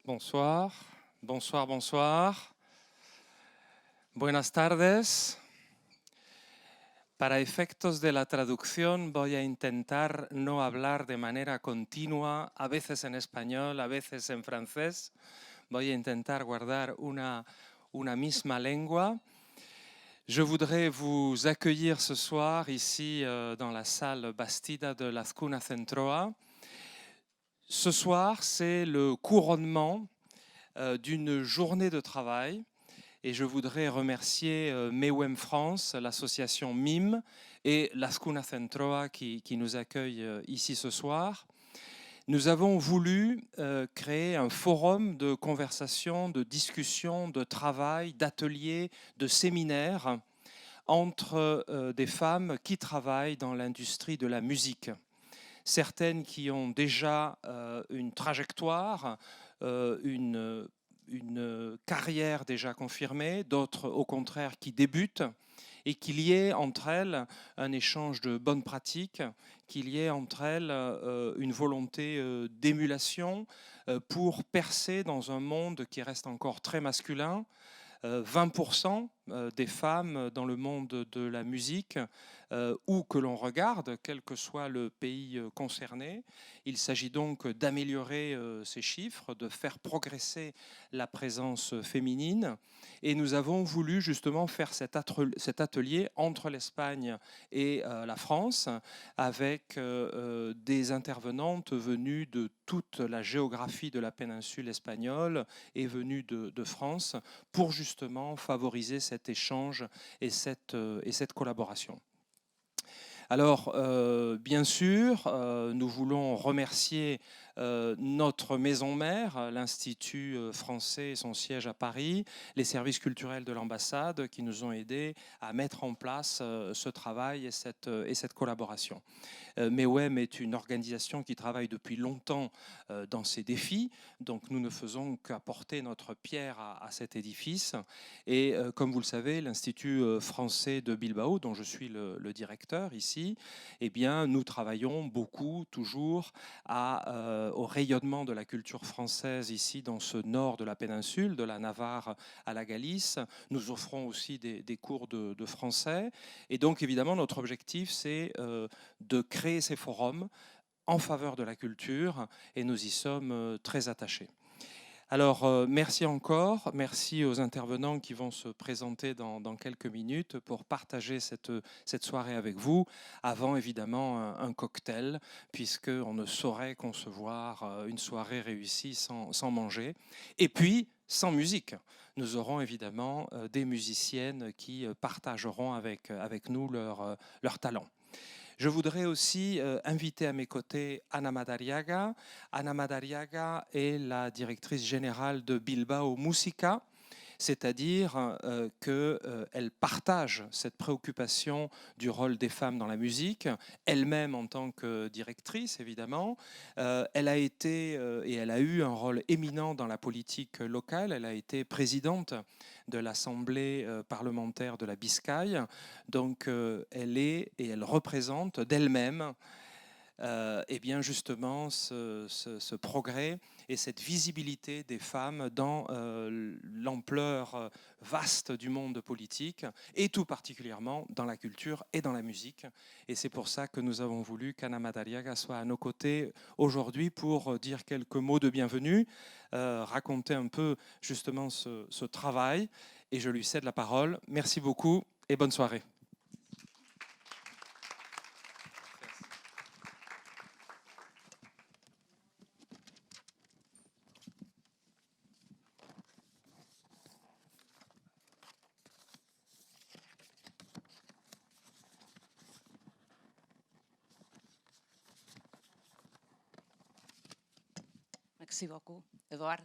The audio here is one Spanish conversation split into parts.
Bonsoir, bonsoir, bonsoir. Buenas tardes. Para efectos de la traducción voy a intentar no hablar de manera continua, a veces en español, a veces en francés. Voy a intentar guardar una misma lengua. Je voudrais vous accueillir ce soir ici dans la salle Bastida de l'Azcuna Centroa. Ce soir, c'est le couronnement d'une journée de travail. Et je voudrais remercier MEWEM France, l'association MIM et l'Azcuna Centroa qui nous accueille ici ce soir. Nous avons voulu créer un forum de conversation, de discussion, de travail, d'ateliers, de séminaires entre des femmes qui travaillent dans l'industrie de la musique. Certaines qui ont déjà une trajectoire, une carrière déjà confirmée, d'autres au contraire qui débutent, et qu'il y ait entre elles un échange de bonnes pratiques, qu'il y ait entre elles une volonté d'émulation pour percer dans un monde qui reste encore très masculin. 20% des femmes dans le monde de la musique, où que l'on regarde, quel que soit le pays concerné. Il s'agit donc d'améliorer ces chiffres, de faire progresser la présence féminine. Et nous avons voulu justement faire cet atelier entre l'Espagne et la France, avec des intervenantes venues de toute la géographie de la péninsule espagnole et venues de France, pour justement favoriser cet échange et cette collaboration. Alors, bien sûr, nous voulons remercier notre maison mère, l'Institut français et son siège à Paris, les services culturels de l'ambassade qui nous ont aidés à mettre en place ce travail et cette collaboration. MEWEM est une organisation qui travaille depuis longtemps dans ces défis, donc nous ne faisons qu'apporter notre pierre à cet édifice. Et comme vous le savez, l'Institut français de Bilbao, dont je suis le directeur ici, eh bien, nous travaillons beaucoup, toujours, au rayonnement de la culture française ici dans ce nord de la péninsule, de la Navarre à la Galice. Nous offrons aussi des cours de français. Et donc, évidemment, notre objectif, c'est de créer ces forums en faveur de la culture, et nous y sommes très attachés. Alors, merci encore, merci aux intervenants qui vont se présenter dans quelques minutes pour partager cette soirée avec vous, avant évidemment un cocktail, puisqu'on ne saurait concevoir une soirée réussie sans manger. Et puis, sans musique. Nous aurons évidemment des musiciennes qui partageront avec nous leur talent. Je voudrais aussi inviter à mes côtés Ana Madariaga. Ana Madariaga est la directrice générale de Bilbao Música, c'est-à-dire qu'elle partage cette préoccupation du rôle des femmes dans la musique, elle-même en tant que directrice, évidemment. Elle a été et elle a eu un rôle éminent dans la politique locale. Elle a été présidente de l'Assemblée parlementaire de la Biscaye. Donc, elle est et elle représente d'elle-même et bien justement ce progrès et cette visibilité des femmes dans l'ampleur vaste du monde politique, et tout particulièrement dans la culture et dans la musique. Et c'est pour ça que nous avons voulu qu'Ana Madariaga soit à nos côtés aujourd'hui pour dire quelques mots de bienvenue, raconter un peu justement ce travail, et je lui cède la parole. Merci beaucoup et bonne soirée. Merci beaucoup, Eduard.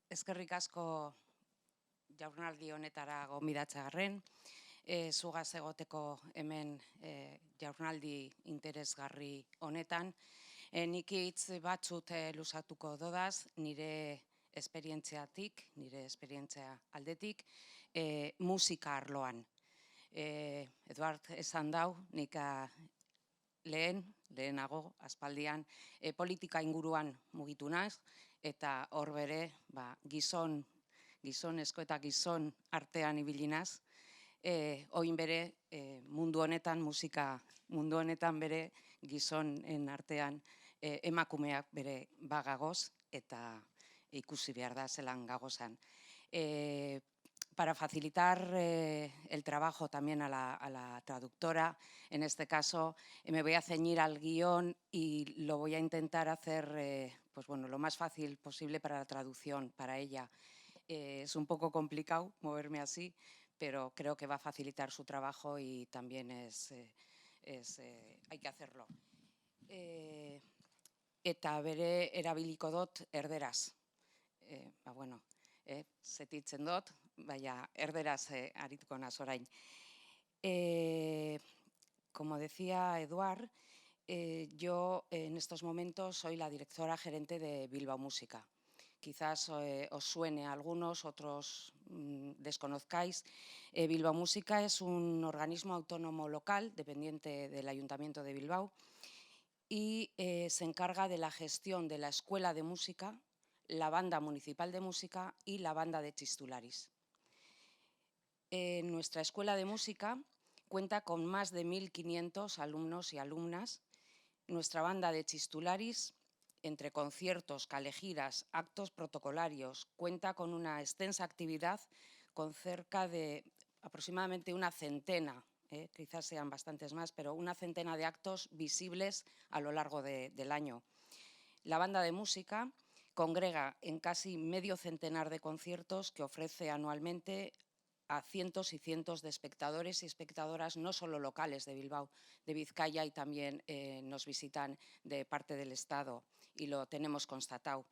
Eskerrik asko jardunaldi honetara gonbidatzearren, zugaz egoteko hemen jardunaldi interesgarri honetan. Nik hitz batzut luzatuko dodaz, nire esperientziatik, nire esperientzia aldetik, musika arloan. Eduard esan dau, nik lehenago, aspaldian, politika inguruan mugitu naiz, eta hor bere gizonezko eta gizon artean ibili naiz. Oin bere mundu honetan, musika mundu honetan bere gizonen artean emakumeak bere bagagoz eta ikusi behar da zelan gagozan. Para facilitar el trabajo también a la traductora, en este caso me voy a ceñir al guión y lo voy a intentar hacer pues bueno, lo más fácil posible para la traducción, para ella. Es un poco complicado moverme así, pero creo que va a facilitar su trabajo y también hay que hacerlo. Eta bere erabiliko dut erderaz. Bueno, zetitzen dut, baina erderaz arituko naz orain. Como decía Eduard, yo en estos momentos soy la directora gerente de Bilbao Música. Quizás os suene a algunos, otros desconozcáis. Bilbao Música es un organismo autónomo local dependiente del Ayuntamiento de Bilbao y se encarga de la gestión de la Escuela de Música, la Banda Municipal de Música y la Banda de Txistularis. Nuestra Escuela de Música cuenta con más de 1.500 alumnos y alumnas. Nuestra Banda de Txistularis, entre conciertos, calegiras, actos protocolarios, cuenta con una extensa actividad con cerca de aproximadamente una centena, quizás sean bastantes más, pero una centena de actos visibles a lo largo del año. La Banda de Música congrega en casi medio centenar de conciertos que ofrece anualmente a cientos y cientos de espectadores y espectadoras, no solo locales de Bilbao, de Vizcaya, y también nos visitan de parte del Estado y lo tenemos constatado.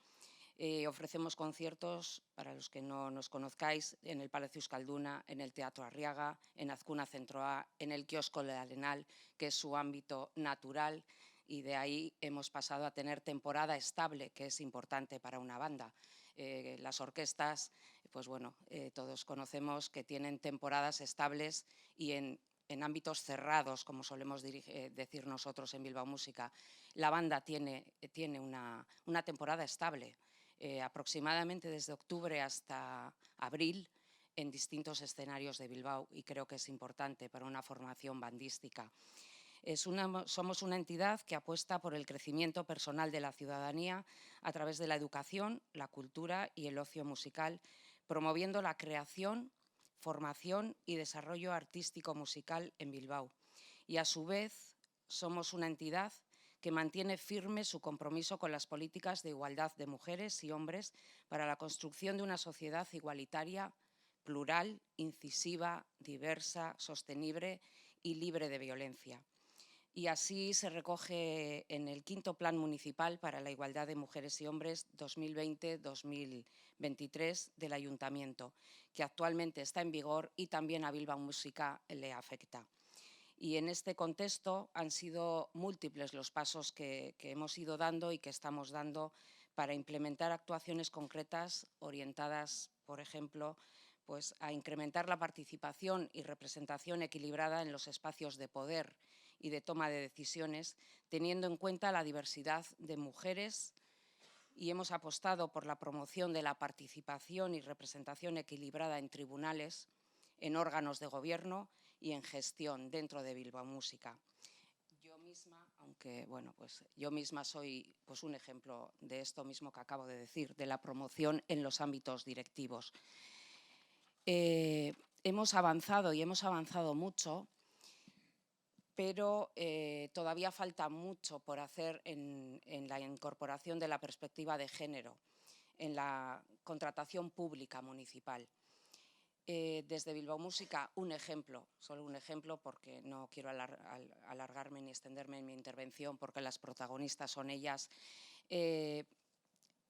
Ofrecemos conciertos, para los que no nos conozcáis, en el Palacio Euskalduna, en el Teatro Arriaga, en Azkuna Centro A, en el Kiosco del Arenal, que es su ámbito natural, y de ahí hemos pasado a tener temporada estable, que es importante para una banda. Las orquestas, pues bueno, todos conocemos que tienen temporadas estables y en ámbitos cerrados, como solemos decir nosotros en Bilbao Música. La banda tiene una temporada estable, aproximadamente desde octubre hasta abril, en distintos escenarios de Bilbao, y creo que es importante para una formación bandística. Somos una entidad que apuesta por el crecimiento personal de la ciudadanía a través de la educación, la cultura y el ocio musical, promoviendo la creación, formación y desarrollo artístico musical en Bilbao. Y a su vez somos una entidad que mantiene firme su compromiso con las políticas de igualdad de mujeres y hombres para la construcción de una sociedad igualitaria, plural, incisiva, diversa, sostenible y libre de violencia. Y así se recoge en el quinto Plan Municipal para la Igualdad de Mujeres y Hombres 2020-2023 del Ayuntamiento, que actualmente está en vigor y también a Bilbao Música le afecta. Y en este contexto han sido múltiples los pasos que hemos ido dando y que estamos dando para implementar actuaciones concretas orientadas, por ejemplo, pues a incrementar la participación y representación equilibrada en los espacios de poder y de toma de decisiones, teniendo en cuenta la diversidad de mujeres, y hemos apostado por la promoción de la participación y representación equilibrada en tribunales, en órganos de gobierno y en gestión dentro de Bilbao Música. Yo misma, aunque bueno, pues yo misma soy pues un ejemplo de esto mismo que acabo de decir, de la promoción en los ámbitos directivos. Hemos avanzado y hemos avanzado mucho, pero todavía falta mucho por hacer en la incorporación de la perspectiva de género en la contratación pública municipal. Desde Bilbao Música, un ejemplo, solo un ejemplo, porque no quiero alargarme ni extenderme en mi intervención, porque las protagonistas son ellas.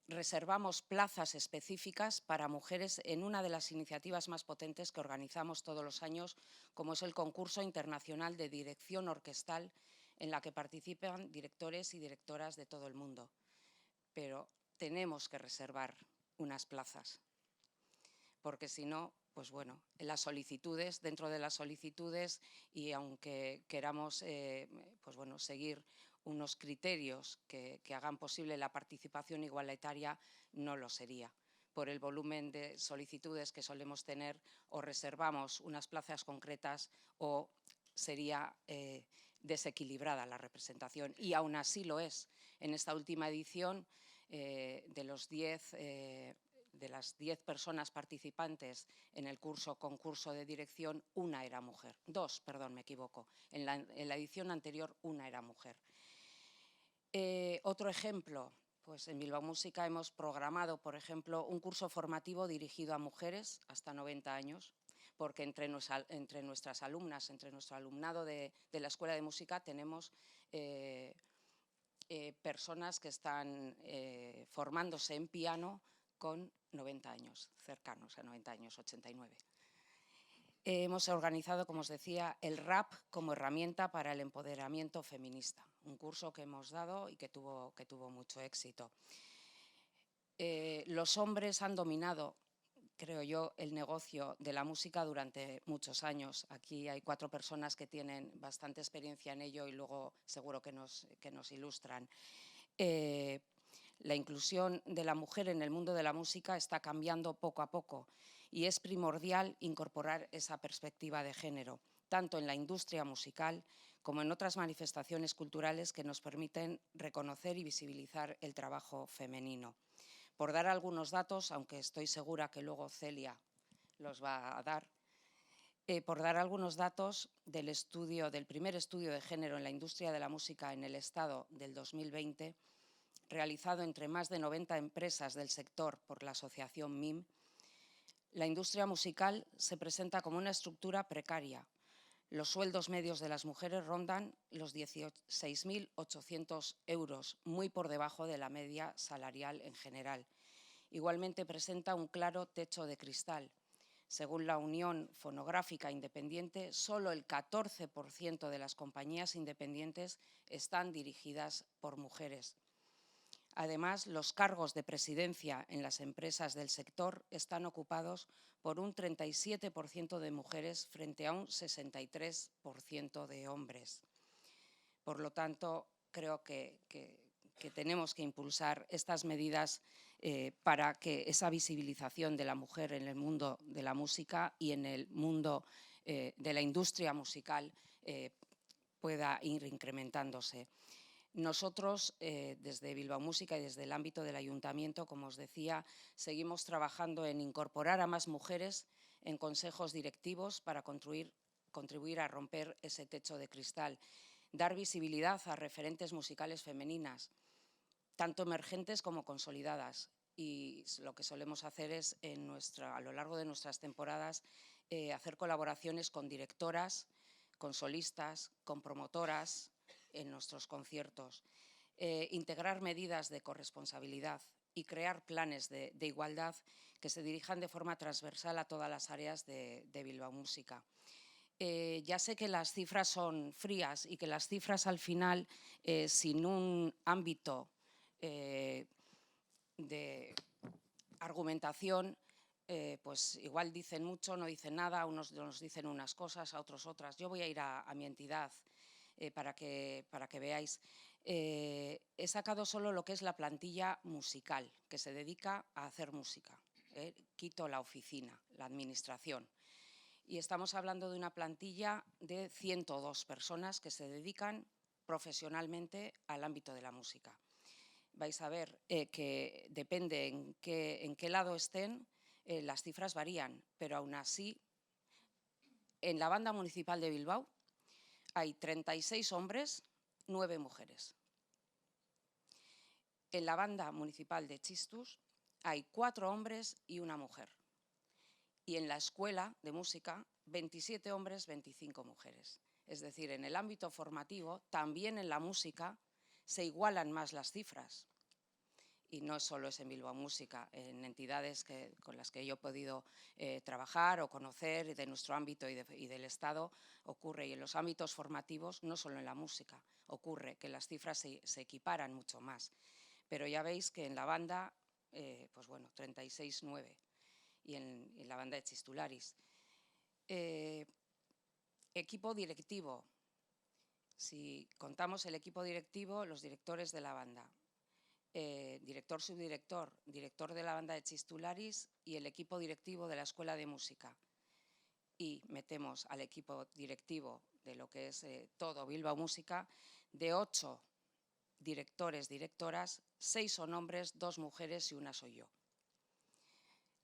Reservamos plazas específicas para mujeres en una de las iniciativas más potentes que organizamos todos los años, como es el Concurso Internacional de Dirección Orquestal, en la que participan directores y directoras de todo el mundo. Pero tenemos que reservar unas plazas, porque si no, pues bueno, en las solicitudes, dentro de las solicitudes, y aunque queramos pues bueno, seguir unos criterios que hagan posible la participación igualitaria, no lo sería. Por el volumen de solicitudes que solemos tener, o reservamos unas plazas concretas o sería desequilibrada la representación. Y aún así lo es. En esta última edición, de las 10 personas participantes en el concurso de dirección, una era mujer. Dos, perdón, me equivoco. En la edición anterior, una era mujer. Otro ejemplo, pues en Bilbao Música hemos programado, por ejemplo, un curso formativo dirigido a mujeres hasta 90 años, porque entre nuestras alumnas, entre nuestro alumnado de la Escuela de Música, tenemos personas que están formándose en piano con 90 años, cercanos a 90 años, 89. Hemos organizado, como os decía, el rap como herramienta para el empoderamiento feminista, un curso que hemos dado y que tuvo mucho éxito. Los hombres han dominado, creo yo, el negocio de la música durante muchos años. Aquí hay 4 personas que tienen bastante experiencia en ello y luego seguro que nos ilustran. La inclusión de la mujer en el mundo de la música está cambiando poco a poco y es primordial incorporar esa perspectiva de género, tanto en la industria musical como en otras manifestaciones culturales que nos permiten reconocer y visibilizar el trabajo femenino. Por dar algunos datos, aunque estoy segura que luego Celia los va a dar, por dar algunos datos del primer estudio de género en la industria de la música en el Estado del 2020, realizado entre más de 90 empresas del sector por la asociación MIM, la industria musical se presenta como una estructura precaria. Los sueldos medios de las mujeres rondan los 16.800 euros, muy por debajo de la media salarial en general. Igualmente presenta un claro techo de cristal. Según la Unión Fonográfica Independiente, solo el 14% de las compañías independientes están dirigidas por mujeres. Además, los cargos de presidencia en las empresas del sector están ocupados por un 37% de mujeres frente a un 63% de hombres. Por lo tanto, creo que tenemos que impulsar estas medidas para que esa visibilización de la mujer en el mundo de la música y en el mundo de la industria musical pueda ir incrementándose. Nosotros, desde Bilbao Música y desde el ámbito del ayuntamiento, como os decía, seguimos trabajando en incorporar a más mujeres en consejos directivos para contribuir a romper ese techo de cristal, dar visibilidad a referentes musicales femeninas, tanto emergentes como consolidadas. Y lo que solemos hacer es, a lo largo de nuestras temporadas, hacer colaboraciones con directoras, con solistas, con promotoras, en nuestros conciertos, integrar medidas de corresponsabilidad y crear planes de igualdad que se dirijan de forma transversal a todas las áreas de Bilbao Música. Ya sé que las cifras son frías y que las cifras al final, sin un ámbito de argumentación, pues igual dicen mucho, no dicen nada, unos nos dicen unas cosas, a otros otras. Yo voy a ir a mi entidad para que veáis. He sacado solo lo que es la plantilla musical, que se dedica a hacer música. Quito la oficina, la administración. Y estamos hablando de una plantilla de 102 personas que se dedican profesionalmente al ámbito de la música. Vais a ver que depende en qué lado estén, las cifras varían, pero aún así, en la banda municipal de Bilbao hay 36 hombres, 9 mujeres. En la banda municipal de Txistus hay 4 hombres y 1 mujer. Y en la escuela de música, 27 hombres, 25 mujeres. Es decir, en el ámbito formativo, también en la música, se igualan más las cifras. Y no solo es en Bilbao Música, en entidades con las que yo he podido trabajar o conocer de nuestro ámbito y del Estado ocurre, y en los ámbitos formativos, no solo en la música, ocurre que las cifras se equiparan mucho más. Pero ya veis que en la banda, pues bueno, 36-9. y en la banda de Chistularis. Equipo directivo. Si contamos el equipo directivo, los directores de la banda, director, subdirector, director de la banda de Chistularis y el equipo directivo de la Escuela de Música. Y metemos al equipo directivo de lo que es todo Bilbao Música, de 8 directores, directoras, 6 son hombres, 2 mujeres y 1 soy yo.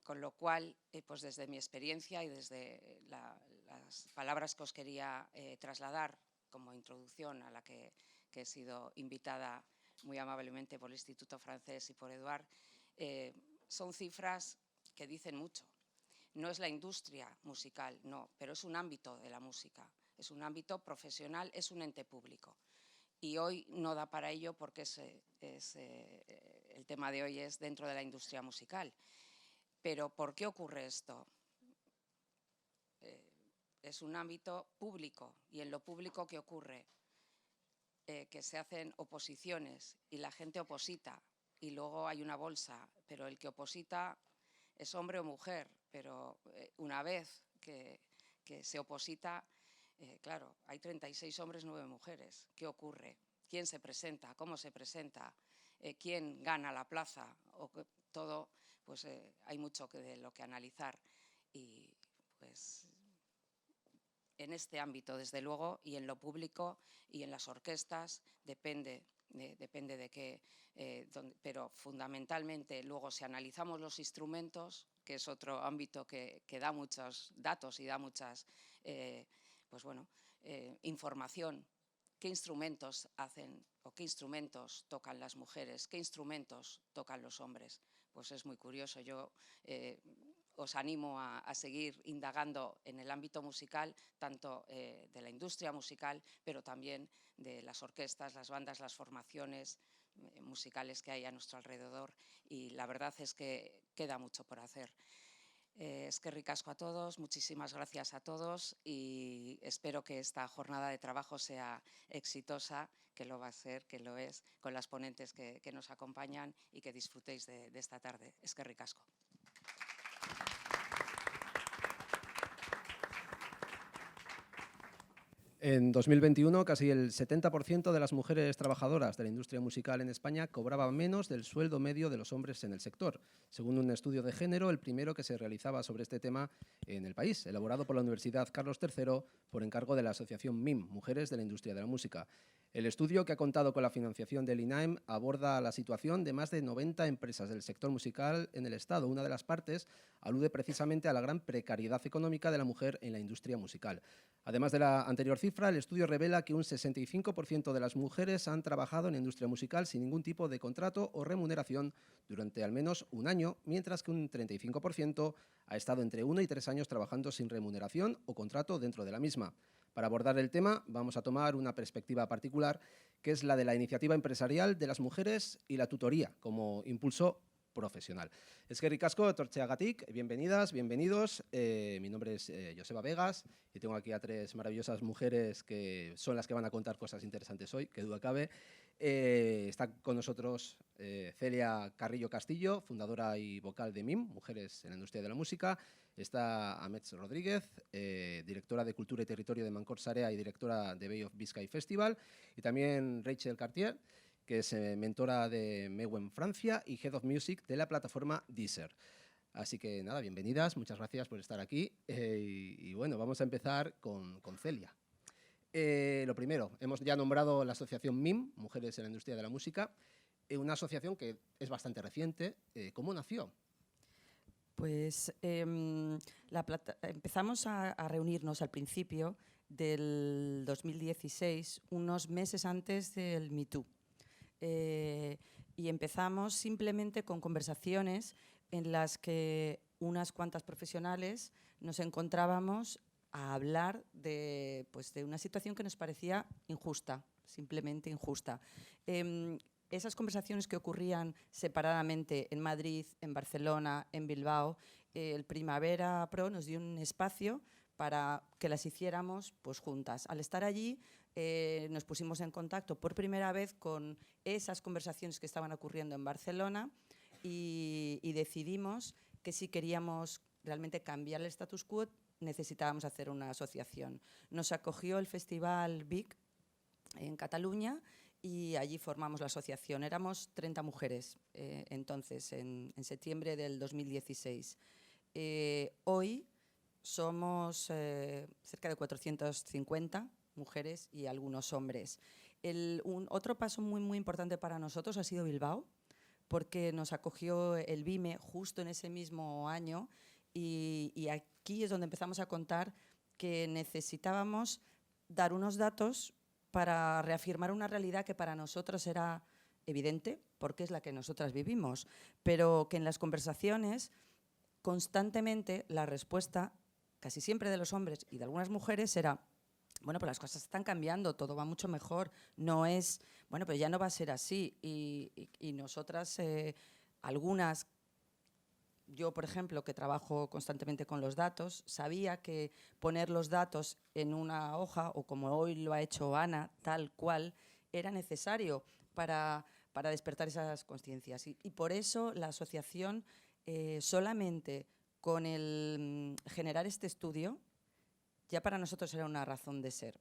Con lo cual, pues desde mi experiencia y desde las palabras que os quería trasladar como introducción a la que he sido invitada muy amablemente por el Instituto Francés y por Eduard, son cifras que dicen mucho. No es la industria musical, no, pero es un ámbito de la música, es un ámbito profesional, es un ente público. Y hoy no da para ello porque el tema de hoy es dentro de la industria musical. Pero ¿por qué ocurre esto? Es un ámbito público y en lo público ¿qué ocurre? Que se hacen oposiciones y la gente oposita y luego hay una bolsa, pero el que oposita es hombre o mujer, pero una vez que se oposita, claro, hay 36 hombres, 9 mujeres. ¿Qué ocurre? ¿Quién se presenta? ¿Cómo se presenta? ¿Quién gana la plaza? Todo, pues hay mucho de lo que analizar y pues en este ámbito, desde luego, y en lo público y en las orquestas, depende de qué, pero fundamentalmente luego si analizamos los instrumentos, que es otro ámbito que da muchos datos y da muchas, pues bueno, información. ¿Qué instrumentos hacen o qué instrumentos tocan las mujeres? ¿Qué instrumentos tocan los hombres? Pues es muy curioso. Yo os animo a seguir indagando en el ámbito musical, tanto de la industria musical, pero también de las orquestas, las bandas, las formaciones musicales que hay a nuestro alrededor. Y la verdad es que queda mucho por hacer. Eskerrik asko a todos, muchísimas gracias a todos y espero que esta jornada de trabajo sea exitosa, que lo va a ser, que lo es, con las ponentes que nos acompañan y que disfrutéis de esta tarde. Eskerrik asko. En 2021, casi el 70% de las mujeres trabajadoras de la industria musical en España cobraban menos del sueldo medio de los hombres en el sector, según un estudio de género, el primero que se realizaba sobre este tema en el país, elaborado por la Universidad Carlos III por encargo de la asociación MIM, Mujeres de la Industria de la Música. El estudio, que ha contado con la financiación del INAEM, aborda la situación de más de 90 empresas del sector musical en el Estado. Una de las partes alude precisamente a la gran precariedad económica de la mujer en la industria musical. Además de la anterior cifra, el estudio revela que un 65% de las mujeres han trabajado en la industria musical sin ningún tipo de contrato o remuneración durante al menos un año, mientras que un 35% ha estado entre 1 y 3 años trabajando sin remuneración o contrato dentro de la misma. Para abordar el tema vamos a tomar una perspectiva particular, que es la de la iniciativa empresarial de las mujeres y la tutoría como impulso profesional. Eskerrik asko etortzeagatik, bienvenidas, bienvenidos. Mi nombre es Joseba Vegas y tengo aquí a 3 maravillosas mujeres que son las que van a contar cosas interesantes hoy, que duda cabe. Está con nosotros Celia Carrillo Castillo, fundadora y vocal de MIM, Mujeres en la Industria de la Música. Está Amets Rodríguez, directora de Cultura y Territorio de Mancor Sarea y directora de Bay of Biscay Festival. Y también Rachel Cartier, que es mentora de Mewen Francia y Head of Music de la plataforma Deezer. Así que nada, bienvenidas, muchas gracias por estar aquí. Y bueno, vamos a empezar con Celia. Lo primero, hemos ya nombrado la asociación MIM, Mujeres en la Industria de la Música, una asociación que es bastante reciente. ¿Cómo nació? Pues empezamos a reunirnos al principio del 2016, unos meses antes del Me Too. Y empezamos simplemente con conversaciones en las que unas cuantas profesionales nos encontrábamos a hablar de una situación que nos parecía injusta, simplemente injusta. Esas conversaciones que ocurrían separadamente en Madrid, en Barcelona, en Bilbao, el Primavera Pro nos dio un espacio para que las hiciéramos pues, juntas. Al estar allí nos pusimos en contacto por primera vez con esas conversaciones que estaban ocurriendo en Barcelona y decidimos que si queríamos realmente cambiar el status quo, necesitábamos hacer una asociación. Nos acogió el Festival Vic en Cataluña y allí formamos la asociación. Éramos 30 mujeres entonces, en septiembre del 2016. Hoy somos cerca de 450 mujeres y algunos hombres. Otro paso muy importante para nosotros ha sido Bilbao, porque nos acogió el BIME justo en ese mismo año y aquí es donde empezamos a contar que necesitábamos dar unos datos para reafirmar una realidad que para nosotros era evidente, porque es la que nosotras vivimos, pero que en las conversaciones constantemente la respuesta, casi siempre de los hombres y de algunas mujeres, era: bueno, pues las cosas están cambiando, todo va mucho mejor, no es, bueno, pues ya no va a ser así. Y nosotras, algunas, yo por ejemplo, que trabajo constantemente con los datos, sabía que poner los datos en una hoja, o como hoy lo ha hecho Ana, tal cual, era necesario para despertar esas conciencias. Y por eso la asociación, solamente con el generar este estudio, ya para nosotros era una razón de ser.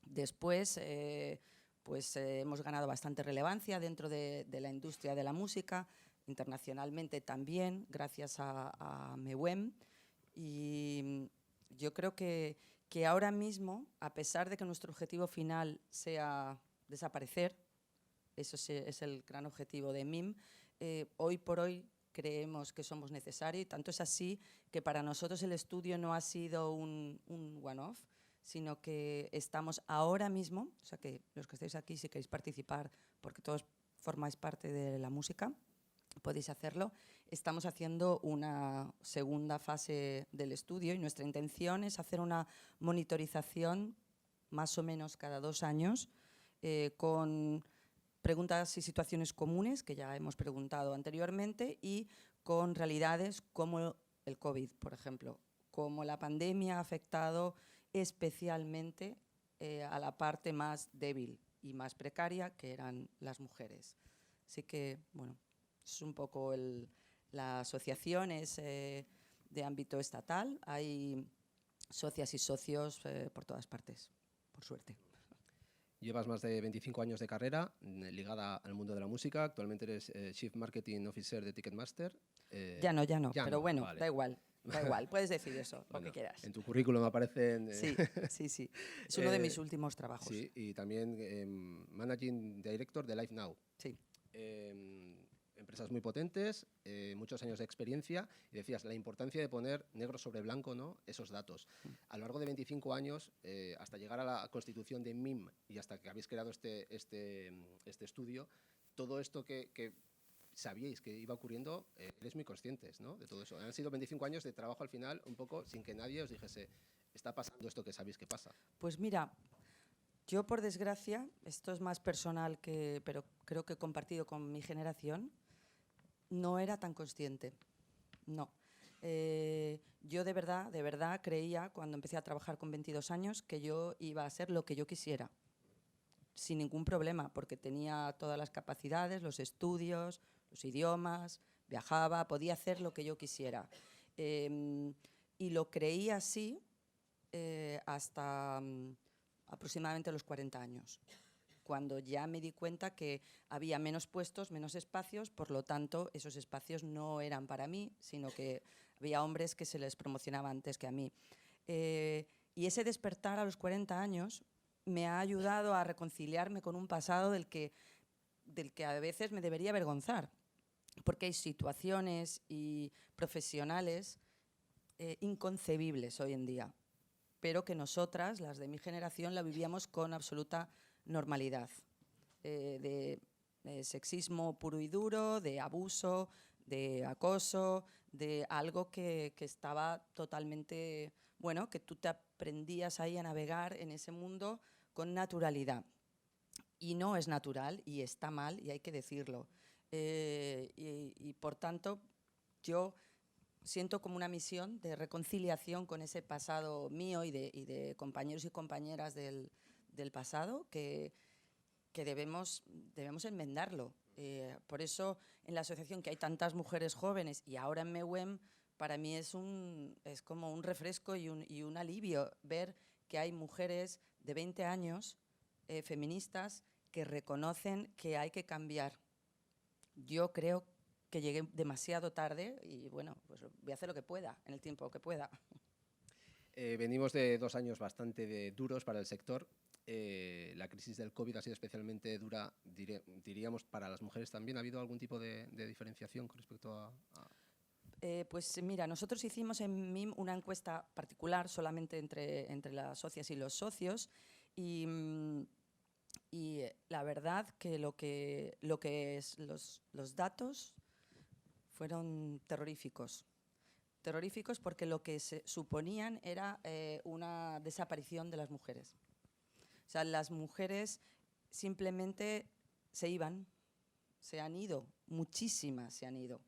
Después, hemos ganado bastante relevancia dentro de la industria de la música, internacionalmente también, gracias a MEWEM. Y yo creo que ahora mismo, a pesar de que nuestro objetivo final sea desaparecer, eso es el gran objetivo de MIM, hoy por hoy creemos que somos necesarios, y tanto es así que para nosotros el estudio no ha sido un one-off, sino que estamos ahora mismo, o sea que los que estáis aquí, si queréis participar, porque todos formáis parte de la música, podéis hacerlo. Estamos haciendo una segunda fase del estudio y nuestra intención es hacer una monitorización más o menos cada 2 años con preguntas y situaciones comunes, que ya hemos preguntado anteriormente, y con realidades como el COVID, por ejemplo, cómo la pandemia ha afectado especialmente a la parte más débil y más precaria, que eran las mujeres. Así que, bueno, es un poco la asociación es de ámbito estatal, hay socias y socios por todas partes, por suerte. Llevas más de 25 años de carrera ligada al mundo de la música. Actualmente eres Chief Marketing Officer de Ticketmaster. Ya no, pero no, bueno, vale. da igual, puedes decir eso, Bueno, lo que quieras. En tu currículum aparecen... Sí. Es uno de mis últimos trabajos. Sí, y también Managing Director de Live Now. Sí. Empresas muy potentes, muchos años de experiencia, y decías la importancia de poner negro sobre blanco, ¿no?, esos datos. A lo largo de 25 años, hasta llegar a la constitución de MIM y hasta que habéis creado este estudio, todo esto que sabíais que iba ocurriendo, eres muy conscientes, ¿no?, de todo eso. Han sido 25 años de trabajo al final, un poco sin que nadie os dijese, está pasando esto que sabéis que pasa. Pues mira, yo por desgracia, esto es más personal, pero creo que compartido con mi generación, no era tan consciente, no. Yo de verdad creía, cuando empecé a trabajar con 22 años, que yo iba a ser lo que yo quisiera, sin ningún problema, porque tenía todas las capacidades, los estudios, los idiomas, viajaba, podía hacer lo que yo quisiera. Y lo creía así hasta aproximadamente los 40 años. Cuando ya me di cuenta que había menos puestos, menos espacios, por lo tanto, esos espacios no eran para mí, sino que había hombres que se les promocionaba antes que a mí. Y ese despertar a los 40 años me ha ayudado a reconciliarme con un pasado del que a veces me debería avergonzar, porque hay situaciones y profesionales inconcebibles hoy en día, pero que nosotras, las de mi generación, la vivíamos con absoluta normalidad, de sexismo puro y duro, de abuso, de acoso, de algo que estaba totalmente, bueno, que tú te aprendías ahí a navegar en ese mundo con naturalidad. Y no es natural y está mal y hay que decirlo. Y por tanto, yo siento como una misión de reconciliación con ese pasado mío y de compañeros y compañeras del pasado que debemos enmendarlo. Por eso en la asociación, que hay tantas mujeres jóvenes, y ahora en MEWEM, para mí es como un refresco y un alivio ver que hay mujeres de 20 años, feministas, que reconocen que hay que cambiar. Yo creo que llegué demasiado tarde y bueno, pues voy a hacer lo que pueda, en el tiempo que pueda. Venimos de 2 años bastante duros para el sector. La crisis del COVID ha sido especialmente dura, diríamos, para las mujeres también. ¿Ha habido algún tipo de diferenciación con respecto a...? Pues mira, nosotros hicimos en MIM una encuesta particular solamente entre las socias y los socios y la verdad que los datos fueron terroríficos. Terroríficos porque lo que se suponían era una desaparición de las mujeres. O sea, las mujeres simplemente se iban, se han ido, muchísimas se han ido.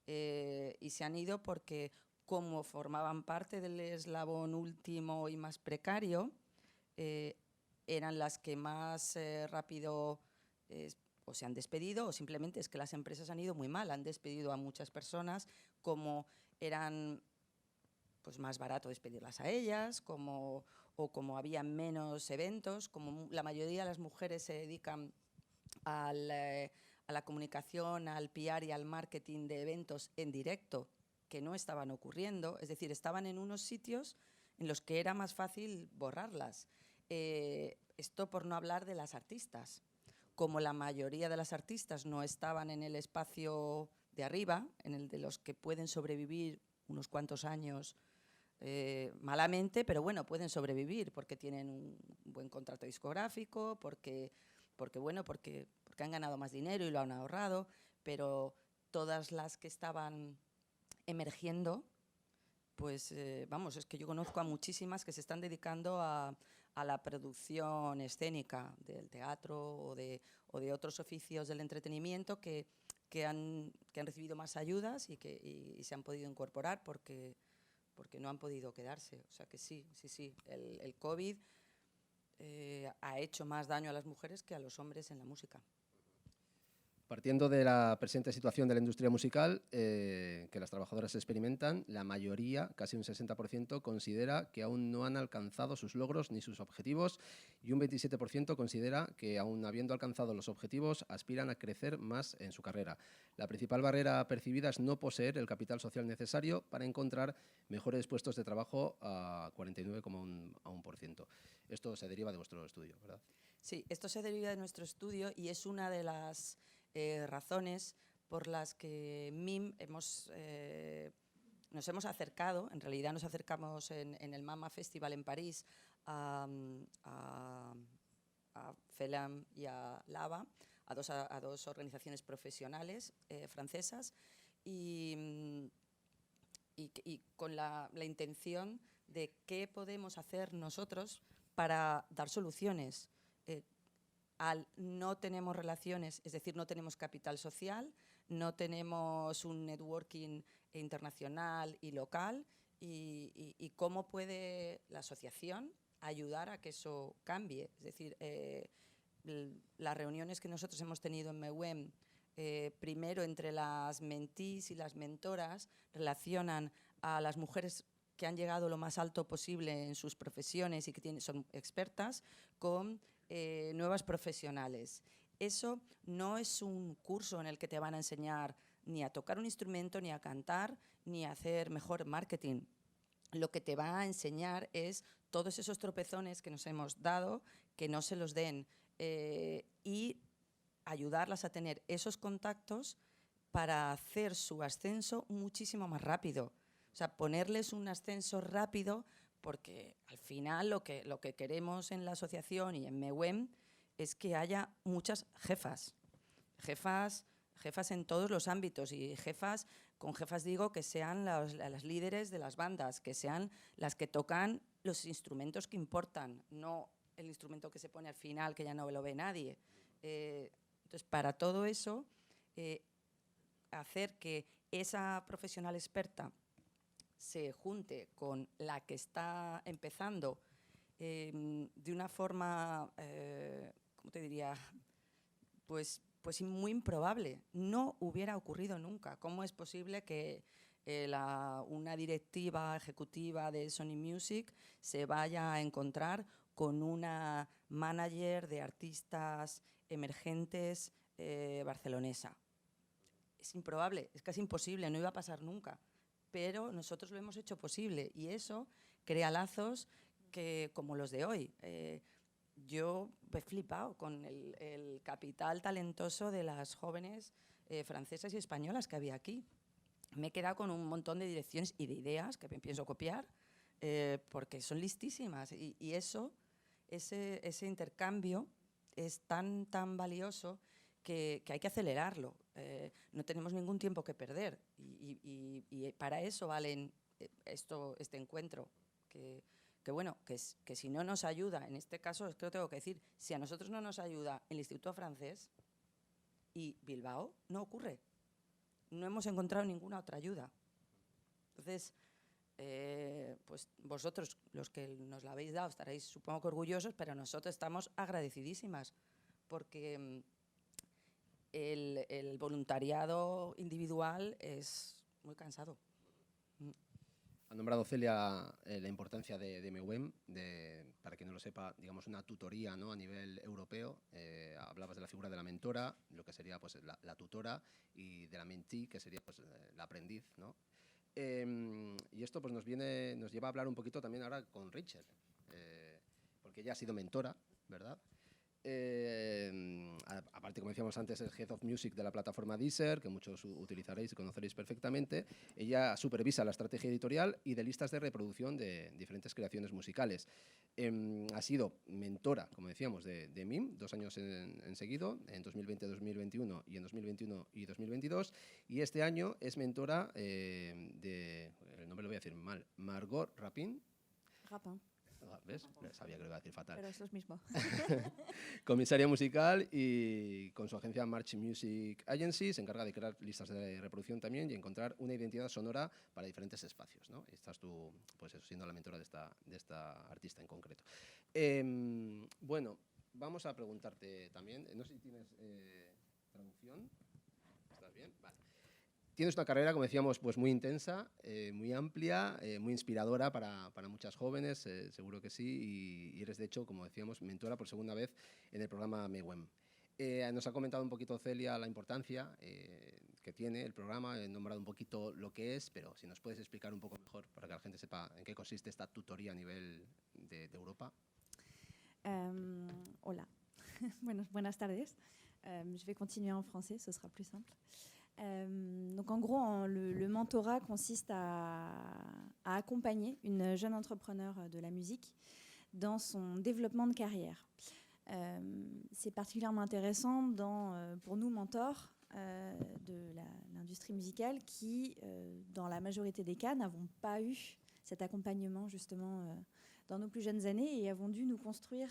Y se han ido porque como formaban parte del eslabón último y más precario, eran las que más rápido o se han despedido o simplemente es que las empresas han ido muy mal, han despedido a muchas personas, como eran pues más barato despedirlas a ellas, o como había menos eventos, como la mayoría de las mujeres se dedican a la comunicación, al PR y al marketing de eventos en directo que no estaban ocurriendo, es decir, estaban en unos sitios en los que era más fácil borrarlas. Esto por no hablar de las artistas. Como la mayoría de las artistas no estaban en el espacio de arriba, en el de los que pueden sobrevivir unos cuantos años malamente, pero bueno, pueden sobrevivir porque tienen un buen contrato discográfico, porque han ganado más dinero y lo han ahorrado, pero todas las que estaban emergiendo, pues vamos, es que yo conozco a muchísimas que se están dedicando a la producción escénica del teatro o de otros oficios del entretenimiento que han recibido más ayudas y se han podido incorporar porque no han podido quedarse. O sea que sí, el COVID ha hecho más daño a las mujeres que a los hombres en la música. Partiendo de la presente situación de la industria musical que las trabajadoras experimentan, la mayoría, casi un 60%, considera que aún no han alcanzado sus logros ni sus objetivos y un 27% considera que, aún habiendo alcanzado los objetivos, aspiran a crecer más en su carrera. La principal barrera percibida es no poseer el capital social necesario para encontrar mejores puestos de trabajo, a 49,1%. Esto se deriva de vuestro estudio, ¿verdad? Sí, esto se deriva de nuestro estudio y es una de las razones por las que MIM nos hemos acercado, en realidad nos acercamos en el MAMA Festival en París a FELAM y a LAVA, a dos organizaciones profesionales francesas y con la intención de qué podemos hacer nosotros para dar soluciones. No tenemos relaciones, es decir, no tenemos capital social, no tenemos un networking internacional y local y cómo puede la asociación ayudar a que eso cambie. Es decir, las reuniones que nosotros hemos tenido en MEWEM, primero entre las mentees y las mentoras, relacionan a las mujeres que han llegado lo más alto posible en sus profesiones y que son expertas con nuevas profesionales. Eso no es un curso en el que te van a enseñar ni a tocar un instrumento, ni a cantar, ni a hacer mejor marketing. Lo que te va a enseñar es todos esos tropezones que nos hemos dado, que no se los den y ayudarlas a tener esos contactos para hacer su ascenso muchísimo más rápido. O sea, ponerles un ascenso rápido porque al final lo que queremos en la asociación y en MEWEM es que haya muchas jefas en todos los ámbitos y con jefas digo que sean las líderes de las bandas, que sean las que tocan los instrumentos que importan, no el instrumento que se pone al final que ya no lo ve nadie. Entonces, para todo eso, hacer que esa profesional experta se junte con la que está empezando de una forma, ¿cómo te diría? Pues muy improbable. No hubiera ocurrido nunca. ¿Cómo es posible que una directiva ejecutiva de Sony Music se vaya a encontrar con una manager de artistas emergentes barcelonesa. Es improbable, es casi imposible, no iba a pasar nunca, pero nosotros lo hemos hecho posible y eso crea lazos como los de hoy. Yo he flipado con el capital talentoso de las jóvenes francesas y españolas que había aquí. Me he quedado con un montón de direcciones y de ideas que me pienso copiar porque son listísimas y ese intercambio es tan valioso que hay que acelerarlo. No tenemos ningún tiempo que perder y para eso valen este encuentro que si no nos ayuda, en este caso es que lo tengo que decir, si a nosotros no nos ayuda el Instituto Francés y Bilbao, no ocurre. No hemos encontrado ninguna otra ayuda. Entonces, pues vosotros, los que nos la habéis dado, estaréis supongo que orgullosos, pero nosotros estamos agradecidísimas porque el voluntariado individual es muy cansado. Ha nombrado Celia la importancia de MEWEM, para quien no lo sepa, digamos una tutoría, ¿no?, a nivel europeo. Hablabas de la figura de la mentora, lo que sería pues, la tutora, y de la mentee, que sería pues, la aprendiz, ¿no? Y esto pues, nos lleva a hablar un poquito también ahora con Rachel, porque ella ha sido mentora, ¿verdad? Aparte, como decíamos antes, es Head of Music de la plataforma Deezer, que muchos utilizaréis y conoceréis perfectamente. Ella supervisa la estrategia editorial y de listas de reproducción de diferentes creaciones musicales. Ha sido mentora, como decíamos, de MIM 2 años en seguido, en 2020, 2021 y en 2021 y 2022. Y este año es mentora de, el nombre lo voy a decir mal, Margot Rapin. ¿Ves? Sabía que lo iba a decir fatal. Pero es lo mismo. Comisaria musical y con su agencia March Music Agency se encarga de crear listas de reproducción también y encontrar una identidad sonora para diferentes espacios, ¿no? Y estás tú, pues eso, siendo la mentora de esta artista en concreto. Bueno, vamos a preguntarte también, no sé si tienes traducción. ¿Estás bien? Vale. Tienes una carrera, como decíamos, pues muy intensa, muy amplia, muy inspiradora para muchas jóvenes, seguro que sí, y eres, de hecho, como decíamos, mentora por segunda vez en el programa MEWEM. Nos ha comentado un poquito Celia la importancia que tiene el programa, he nombrado un poquito lo que es, pero si nos puedes explicar un poco mejor para que la gente sepa en qué consiste esta tutoría a nivel de Europa. Hola, buenas tardes. Je vais continuer en français, ce sera plus simple. Donc en gros, le mentorat consiste à accompagner une jeune entrepreneur de la musique dans son développement de carrière. C'est particulièrement intéressant pour nous, mentors de l'industrie musicale, qui, dans la majorité des cas, n'avons pas eu cet accompagnement justement dans nos plus jeunes années et avons dû nous construire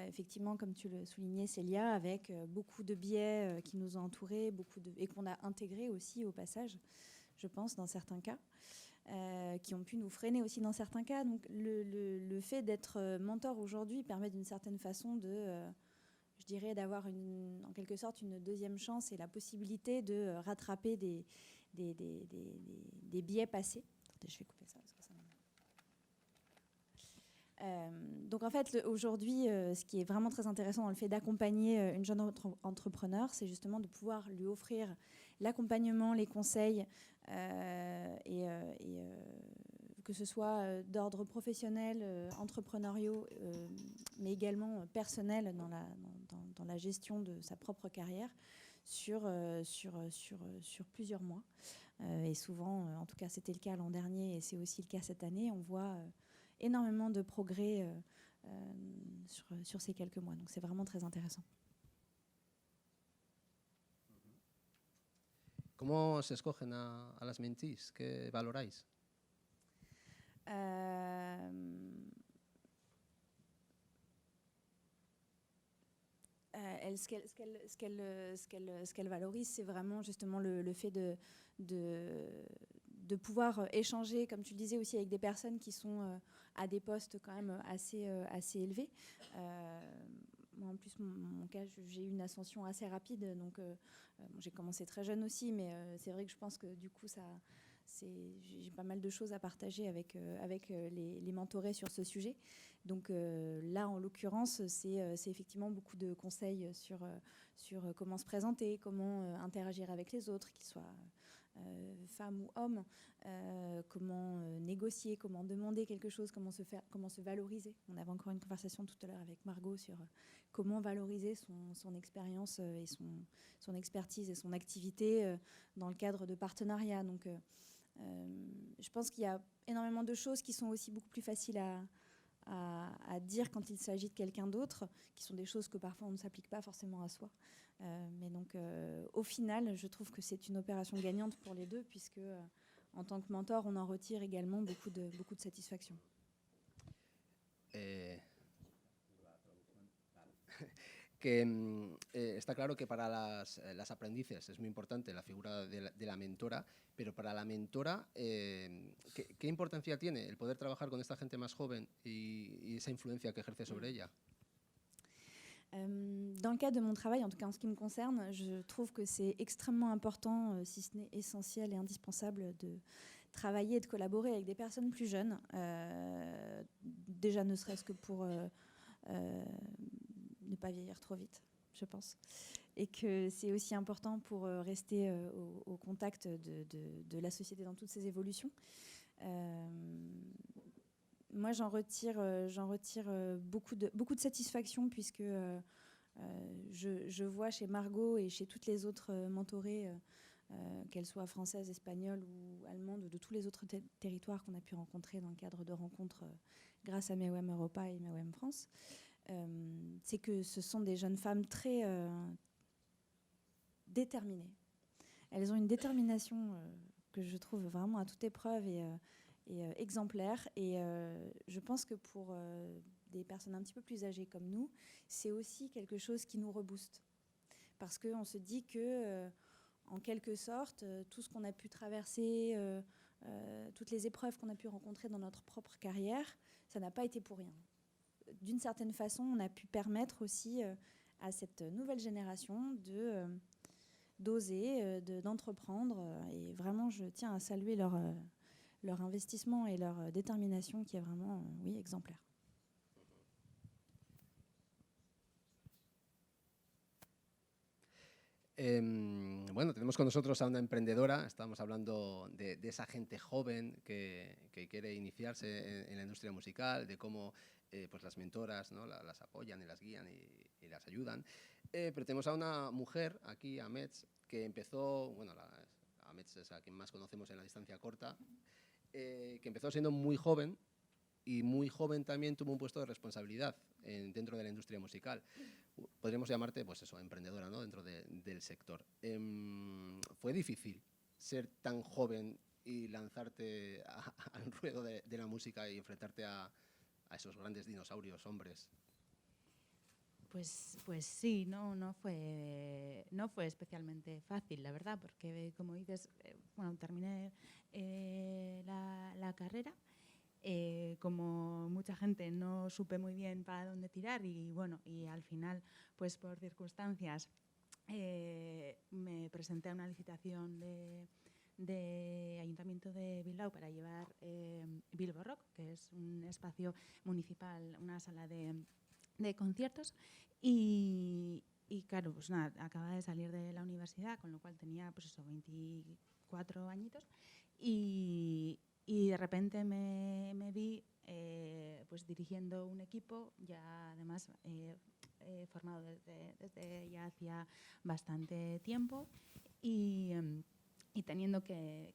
effectivement, comme tu le soulignais, Célia, avec beaucoup de biais qui nous ont entourés, et qu'on a intégrés aussi au passage, je pense, dans certains cas, qui ont pu nous freiner aussi dans certains cas. Donc le fait d'être mentor aujourd'hui permet d'une certaine façon je dirais, d'avoir en quelque sorte une deuxième chance et la possibilité de rattraper des biais passés. Attendez, je vais couper ça parce que ça donc en fait, aujourd'hui, ce qui est vraiment très intéressant dans le fait d'accompagner une jeune entrepreneur, c'est justement de pouvoir lui offrir l'accompagnement, les conseils, que ce soit d'ordre professionnel, entrepreneuriaux, mais également personnel dans la gestion de sa propre carrière sur plusieurs mois. Et souvent, en tout cas c'était le cas l'an dernier et c'est aussi le cas cette année, on voit énormément de progrès sur ces quelques mois. Donc c'est vraiment très intéressant. ¿Cómo se escogen a las mentees? ¿Qué valoráis? Ce qu'elle valorise, c'est vraiment justement le fait de pouvoir échanger, comme tu le disais, aussi avec des personnes qui sont à des postes quand même assez élevés. Moi, en plus, mon cas, j'ai eu une ascension assez rapide, donc j'ai commencé très jeune aussi, mais c'est vrai que je pense que du coup, ça j'ai pas mal de choses à partager avec les mentorés sur ce sujet. Donc là, en l'occurrence, c'est effectivement beaucoup de conseils sur comment se présenter, comment interagir avec les autres, qu'ils soient femmes ou hommes, comment négocier, comment demander quelque chose, comment se valoriser. On avait encore une conversation tout à l'heure avec Margot sur comment valoriser son expérience et son expertise et son activité dans le cadre de partenariats. Donc je pense qu'il y a énormément de choses qui sont aussi beaucoup plus faciles à dire quand il s'agit de quelqu'un d'autre, qui sont des choses que parfois on ne s'applique pas forcément à soi. Mais donc, au final, je trouve que c'est une opération gagnante pour les deux, puisque en tant que mentor, on en retire également beaucoup de satisfaction. Está claro que para las aprendices es muy importante la figura de la mentora, pero para la mentora, ¿qué importancia tiene el poder trabajar con esta gente más joven y esa influencia que ejerce sobre ella? Dans le cadre de mon travail, en tout cas en ce qui me concerne, je trouve que c'est extrêmement important, si ce n'est essentiel et indispensable, de travailler et de collaborer avec des personnes plus jeunes, déjà ne serait-ce que pour ne pas vieillir trop vite, je pense. Et que c'est aussi important pour rester au contact de la société dans toutes ses évolutions. Moi, j'en retire beaucoup de satisfaction, puisque je vois chez Margot et chez toutes les autres mentorées, qu'elles soient françaises, espagnoles ou allemandes, de tous les autres territoires qu'on a pu rencontrer dans le cadre de rencontres grâce à MEOM Europa et MEOM France, c'est que ce sont des jeunes femmes très déterminées. Elles ont une détermination que je trouve vraiment à toute épreuve et exemplaire. Et je pense que pour des personnes un petit peu plus âgées comme nous, c'est aussi quelque chose qui nous rebooste. Parce qu'on se dit que, en quelque sorte, tout ce qu'on a pu traverser, toutes les épreuves qu'on a pu rencontrer dans notre propre carrière, ça n'a pas été pour rien. D'une certaine façon, on a pu permettre aussi à cette nouvelle génération d'oser, d'entreprendre. Et vraiment, je tiens à saluer leur investissement et leur détermination, qui est vraiment, oui, exemplaire. Bueno, tenemos con nosotros a una emprendedora. Estamos hablando de esa gente joven que quiere iniciarse en la industria musical, de cómo pues las mentoras, ¿no?, las apoyan y las guían y las ayudan. Pero tenemos a una mujer aquí, a Metz, que empezó, bueno, a Metz es a quien más conocemos en la distancia corta, que empezó siendo muy joven, y muy joven también tuvo un puesto de responsabilidad dentro de la industria musical. Podríamos llamarte, pues eso, emprendedora, ¿no?, dentro del sector. ¿Fue difícil ser tan joven y lanzarte al ruedo de la música y enfrentarte a esos grandes dinosaurios hombres? Pues sí, no fue especialmente fácil, la verdad, porque como dices, bueno, terminé la carrera. Como mucha gente no supe muy bien para dónde tirar y bueno, y al final, pues por circunstancias, me presenté a una licitación de Ayuntamiento de Bilbao para llevar Bilbo Rock, que es un espacio municipal, una sala de conciertos, y claro, pues nada, acababa de salir de la universidad, con lo cual tenía pues eso, 24 añitos, y de repente me vi pues dirigiendo un equipo, ya además formado desde ya hacía bastante tiempo, y teniendo que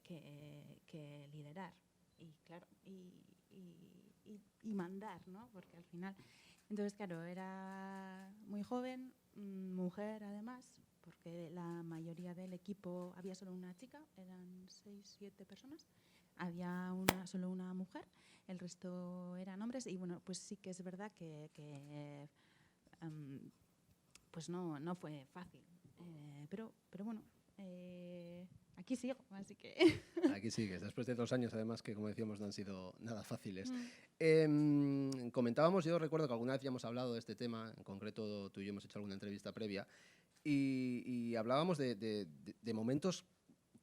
liderar y claro y mandar, ¿no? Porque al final, entonces claro, era muy joven, mujer además, porque la mayoría del equipo había solo una chica, eran 6-7 personas. Había solo una mujer, el resto eran hombres, y bueno, pues sí que es verdad que pues no fue fácil, pero bueno, aquí sigo, así que... Aquí sigues, después de 2 años además que, como decíamos, no han sido nada fáciles. Comentábamos, yo recuerdo que alguna vez ya hemos hablado de este tema, en concreto tú y yo hemos hecho alguna entrevista previa, y hablábamos de momentos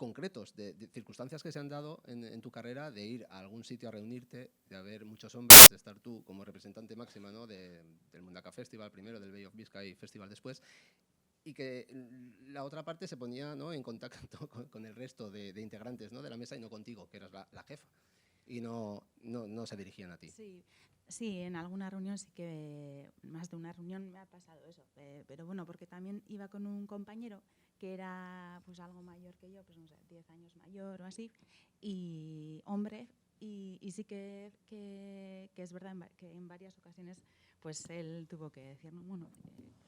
concretos, de circunstancias que se han dado en tu carrera, de ir a algún sitio a reunirte, de haber muchos hombres, de estar tú como representante máxima, ¿no?, del Mundaka Festival primero, del Bay of Biscay Festival después, y que la otra parte se ponía, ¿no?, en contacto con el resto de integrantes, ¿no?, de la mesa y no contigo, que eras la jefa, y no se dirigían a ti. Sí, sí, en alguna reunión sí que, más de una reunión me ha pasado eso, pero bueno, porque también iba con un compañero que era pues algo mayor que yo, pues no sé, 10 años mayor o así, y hombre, y sí que es verdad que en varias ocasiones pues él tuvo que decir, no, bueno,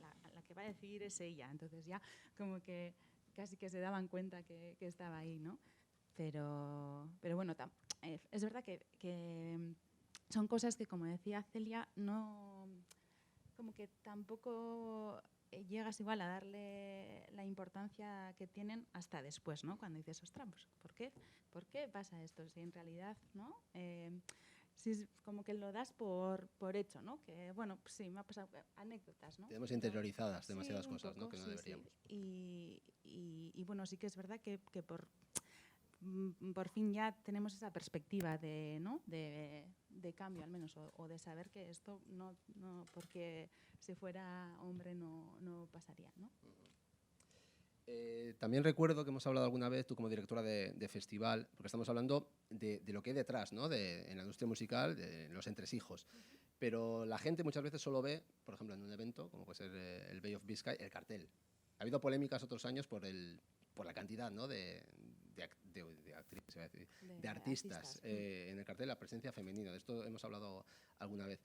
la que va a decir es ella, entonces ya como que casi que se daban cuenta que estaba ahí, ¿no? Pero bueno, es verdad que son cosas que, como decía Celia, no, como que tampoco llegas igual a darle la importancia que tienen hasta después, ¿no? Cuando dices, ostras, pues, ¿por qué pasa esto? Si en realidad, ¿no? Si es como que lo das por hecho, ¿no? Que, bueno, pues sí, me ha pasado anécdotas, ¿no? Tenemos interiorizadas Sí, demasiadas un cosas, ¿no?, poco, que no sí, deberíamos. sí. Y bueno, sí que es verdad que por fin ya tenemos esa perspectiva de, ¿no?, de cambio al menos, o de saber que esto no porque si fuera hombre no pasaría, ¿no? También recuerdo que hemos hablado alguna vez, tú como directora de festival, porque estamos hablando de lo que hay detrás, ¿no?, en la industria musical, de los entresijos. Pero la gente muchas veces solo ve, por ejemplo, en un evento, como puede ser el Bay of Biscay, el cartel. Ha habido polémicas otros años por la cantidad, ¿no?, de actrices, iba a decir, de artistas en el cartel, la presencia femenina. De esto hemos hablado alguna vez.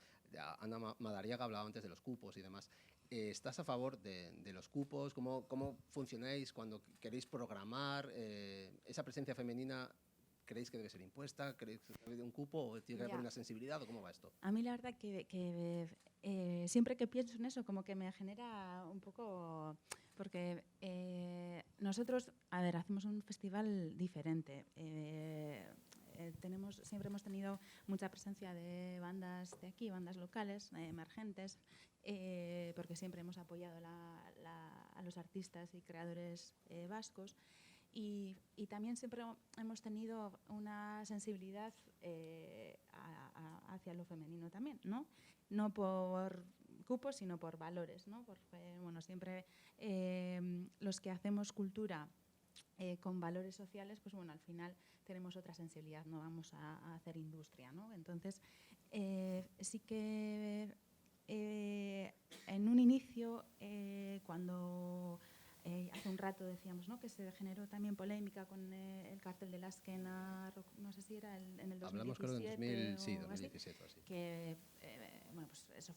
Ana Madariaga hablaba antes de los cupos y demás. ¿Estás a favor de los cupos? ¿Cómo funcionáis cuando queréis programar esa presencia femenina? ¿Creéis que debe ser impuesta? ¿Creéis que debe de un cupo o tiene que haber una sensibilidad? ¿O cómo va esto? A mí la verdad que siempre que pienso en eso como que me genera un poco, porque nosotros, a ver, hacemos un festival diferente. Siempre hemos tenido mucha presencia de bandas de aquí, bandas locales, emergentes, porque siempre hemos apoyado a los artistas y creadores vascos. Y también siempre hemos tenido una sensibilidad hacia lo femenino también, ¿no? No por cupos, sino por valores, ¿no? Porque, bueno, siempre los que hacemos cultura con valores sociales, pues bueno, al final tenemos otra sensibilidad, no vamos a hacer industria, ¿no? Entonces, sí que en un inicio, cuando hace un rato decíamos, ¿no?, que se generó también polémica con el cartel de la Esquena, no sé si era en el 2017. Hablamos, creo, en 2017 o así. Que, bueno, pues eso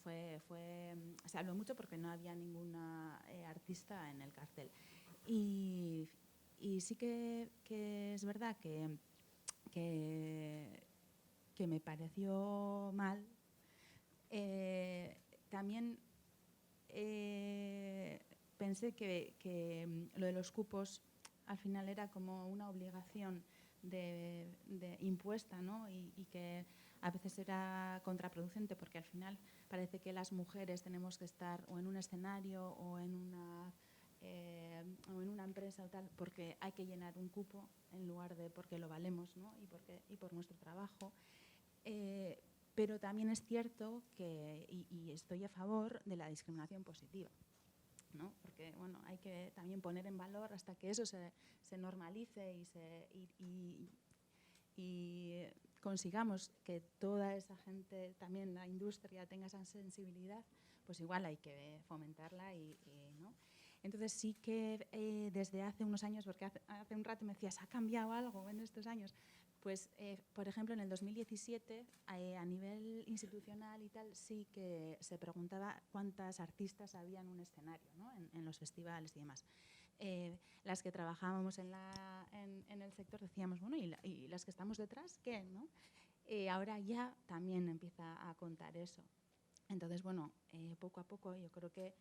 se habló mucho porque no había ninguna artista en el cartel. Y sí que es verdad que me pareció mal. También pensé que lo de los cupos al final era como una obligación de impuesta, ¿no? Y que a veces era contraproducente porque al final parece que las mujeres tenemos que estar o en un escenario o en una empresa o tal porque hay que llenar un cupo en lugar de porque lo valemos, ¿no? y por nuestro trabajo. Pero también es cierto que, y estoy a favor de la discriminación positiva, ¿no? Porque bueno, hay que también poner en valor hasta que eso se normalice y consigamos que toda esa gente, también la industria, tenga esa sensibilidad, pues igual hay que fomentarla ¿no? Entonces sí que desde hace unos años, porque hace un rato me decías, ¿ha cambiado algo en estos años? Pues, por ejemplo, en el 2017, a nivel institucional y tal, sí que se preguntaba cuántas artistas había en un escenario, ¿no? en los festivales y demás. Las que trabajábamos en el sector decíamos, bueno, ¿y las que estamos detrás qué? ¿No? Ahora ya también empieza a contar eso. Entonces, bueno, poco a poco yo creo que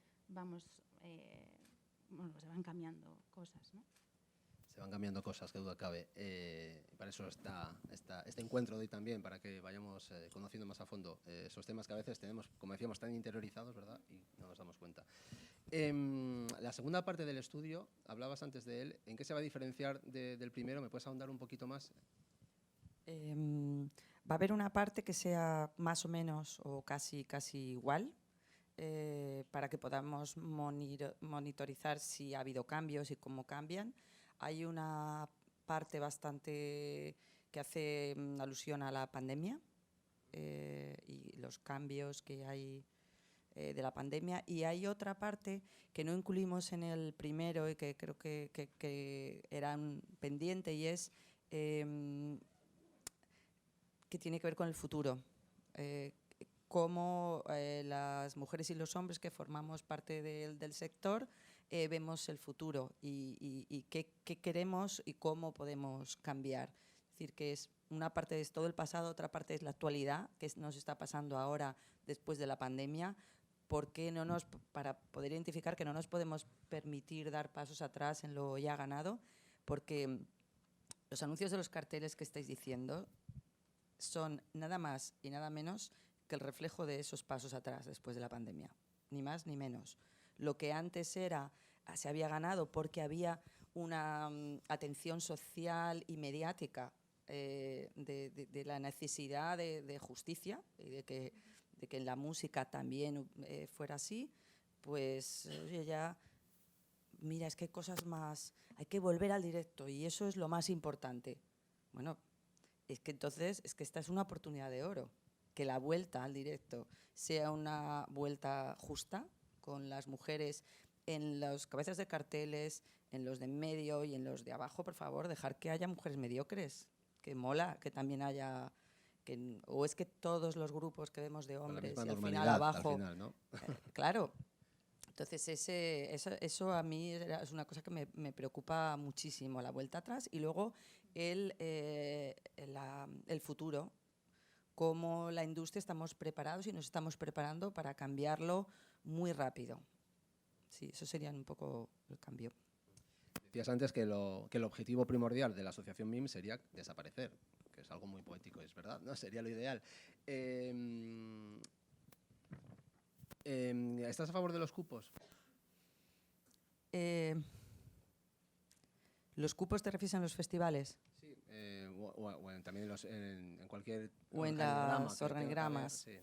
se van cambiando cosas, ¿no? Se van cambiando cosas, que duda cabe. Para eso está este encuentro de hoy también, para que vayamos conociendo más a fondo esos temas que a veces tenemos, como decíamos, tan interiorizados, ¿verdad? Y no nos damos cuenta. La segunda parte del estudio, hablabas antes de él, ¿en qué se va a diferenciar del primero? ¿Me puedes ahondar un poquito más? Va a haber una parte que sea más o menos o casi igual, para que podamos monitorizar si ha habido cambios y cómo cambian. Hay una parte bastante que hace alusión a la pandemia y los cambios que hay de la pandemia, y hay otra parte que no incluimos en el primero y que creo que era pendiente, y es que tiene que ver con el futuro. Cómo las mujeres y los hombres que formamos parte del sector vemos el futuro y qué queremos y cómo podemos cambiar. Es decir, que es una parte es todo el pasado, otra parte es la actualidad, que nos está pasando ahora después de la pandemia, para poder identificar que no nos podemos permitir dar pasos atrás en lo ya ganado, porque los anuncios de los carteles que estáis diciendo son nada más y nada menos que el reflejo de esos pasos atrás después de la pandemia, ni más ni menos. Lo que antes se había ganado porque había una atención social y mediática de la necesidad de justicia y de que en la música también fuera así, pues oye, ya, mira, es que hay cosas más, hay que volver al directo y eso es lo más importante. Bueno, es que entonces, es que esta es una oportunidad de oro, que la vuelta al directo sea una vuelta justa, con las mujeres en las cabezas de carteles, en los de en medio y en los de abajo. Por favor, dejar que haya mujeres mediocres, que mola, que también haya... o es que todos los grupos que vemos de hombres y al final abajo... Al final, ¿no? Claro. Entonces, eso a mí es una cosa que me preocupa muchísimo, la vuelta atrás. Y luego el futuro, cómo la industria estamos preparados y nos estamos preparando para cambiarlo muy rápido. Sí, eso sería un poco el cambio. Decías antes que el objetivo primordial de la asociación MIM sería desaparecer, que es algo muy poético, es verdad, ¿no? Sería lo ideal. ¿Estás a favor de los cupos? ¿Los cupos te refieres a los festivales? Sí, también en cualquier o en los organigramas. Sí.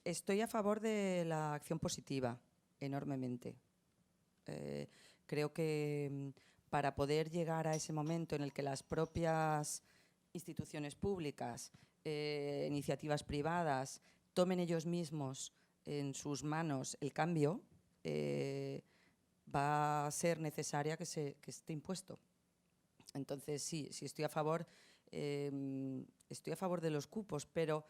Estoy a favor de la acción positiva, enormemente. Creo que para poder llegar a ese momento en el que las propias instituciones públicas, iniciativas privadas, tomen ellos mismos en sus manos el cambio, va a ser necesaria que esté impuesto. Entonces, sí estoy a favor de los cupos, pero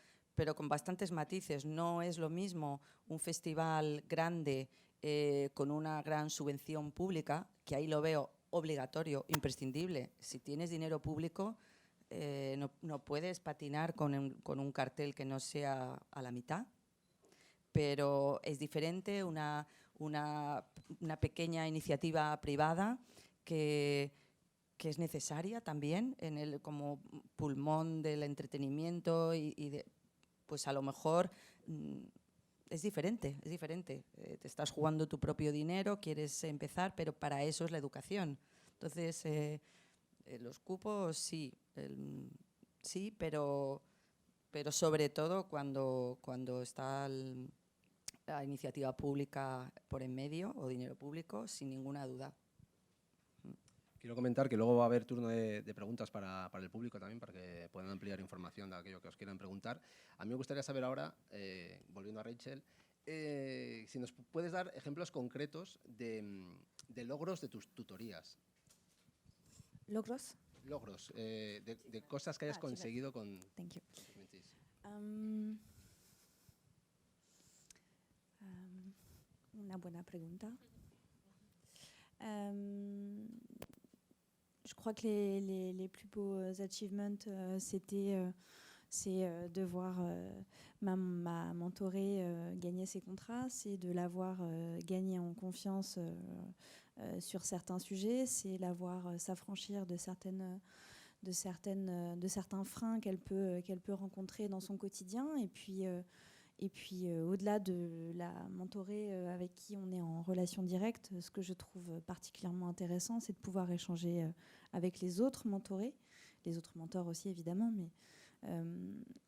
con bastantes matices. No es lo mismo un festival grande con una gran subvención pública, que ahí lo veo obligatorio, imprescindible. Si tienes dinero público, no puedes patinar con un cartel que no sea a la mitad. Pero es diferente una pequeña iniciativa privada que es necesaria también como pulmón del entretenimiento pues a lo mejor es diferente. Te estás jugando tu propio dinero, quieres empezar, pero para eso es la educación. Entonces, los cupos sí, pero sobre todo cuando está la iniciativa pública por en medio o dinero público, sin ninguna duda. Quiero comentar que luego va a haber turno de preguntas para el público también, para que puedan ampliar información de aquello que os quieran preguntar. A mí me gustaría saber ahora, volviendo a Rachel, si nos puedes dar ejemplos concretos de logros de tus tutorías. ¿Logros? Logros, de cosas que hayas conseguido con... Thank you. Una buena pregunta. Je crois que les plus beaux achievements, c'est de voir ma mentorée gagner ses contrats, c'est de l'avoir gagné en confiance sur certains sujets, c'est la voir s'affranchir de certains freins qu'elle peut rencontrer dans son quotidien, et Et puis, au-delà de la mentorée avec qui on est en relation directe, ce que je trouve particulièrement intéressant, c'est de pouvoir échanger avec les autres mentorés, les autres mentors aussi évidemment,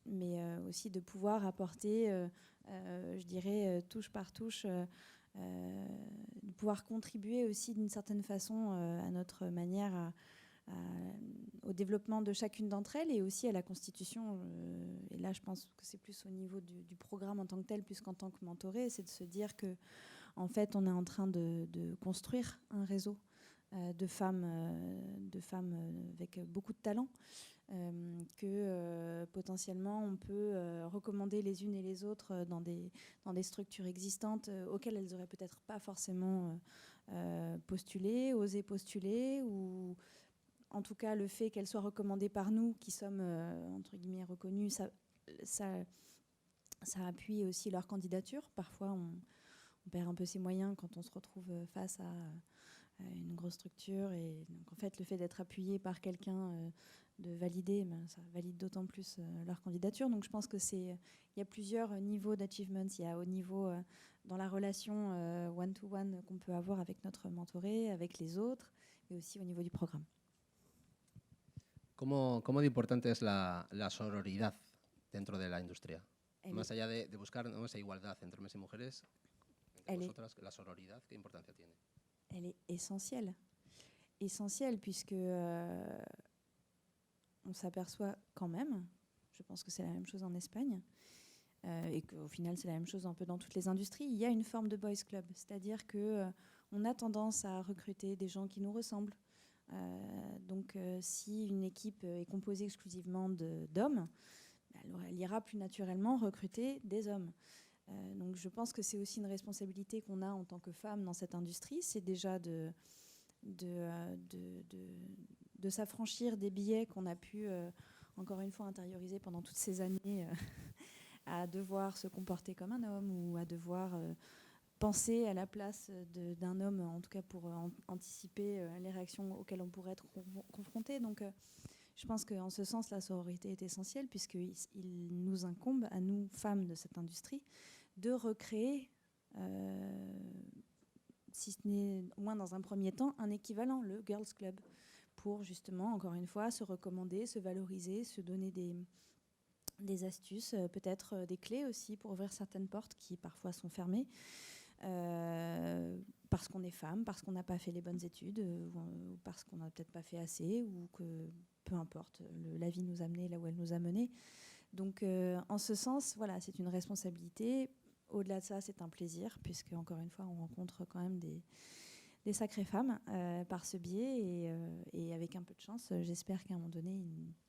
mais aussi de pouvoir apporter, je dirais, touche par touche, de pouvoir contribuer aussi d'une certaine façon à notre manière au développement de chacune d'entre elles et aussi à la constitution. Et là, je pense que c'est plus au niveau du programme en tant que tel, plus qu'en tant que mentoré, c'est de se dire que, en fait, on est en train de construire un réseau de femmes avec beaucoup de talent, que potentiellement on peut recommander les unes et les autres dans des structures existantes auxquelles elles n'auraient peut-être pas forcément postulé, osé postuler, ou en tout cas le fait qu'elles soient recommandées par nous, qui sommes entre guillemets reconnus, ça appuie aussi leur candidature. Parfois on perd un peu ses moyens quand on se retrouve face à une grosse structure, et donc en fait le fait d'être appuyé par quelqu'un, de valider, ça valide d'autant plus leur candidature. Donc je pense que il y a plusieurs niveaux d'achievements. Il y a au niveau dans la relation one-to-one qu'on peut avoir avec notre mentoré, avec les autres, et aussi au niveau du programme. ¿Cómo de importante es la sororidad dentro de la industria? Elle Más allá de buscar, ¿no?, esa igualdad entre hombres y mujeres, entre vosotras, la sororidad, ¿qué importancia tiene? Elle est essentielle. Essentielle puisque on s'aperçoit quand même, je pense que c'est la même chose en Espagne, et qu'au final c'est la même chose un peu dans toutes les industries, il y a une forme de boys club, c'est-à-dire qu'on a tendance à recruter des gens qui nous ressemblent. Donc si une équipe est composée exclusivement d'hommes, elle ira plus naturellement recruter des hommes. Donc je pense que c'est aussi une responsabilité qu'on a en tant que femme dans cette industrie, c'est déjà de s'affranchir des biais qu'on a pu, encore une fois, intérioriser pendant toutes ces années à devoir se comporter comme un homme, ou à devoir penser à la place d'un homme, en tout cas pour anticiper les réactions auxquelles on pourrait être confronté. Donc je pense qu'en ce sens, la sororité est essentielle, puisqu'il nous incombe, à nous, femmes de cette industrie, de recréer, si ce n'est au moins dans un premier temps, un équivalent, le Girls Club, pour justement, encore une fois, se recommander, se valoriser, se donner des astuces, peut-être des clés aussi pour ouvrir certaines portes qui parfois sont fermées, parce qu'on est femme, parce qu'on n'a pas fait les bonnes études, ou parce qu'on n'a peut-être pas fait assez, ou que peu importe, la vie nous a menés là où elle nous a menés. Donc en ce sens, voilà, c'est une responsabilité. Au-delà de ça, c'est un plaisir, puisque encore une fois, on rencontre quand même des sacrées femmes par ce biais, et avec un peu de chance, j'espère qu'à un moment donné,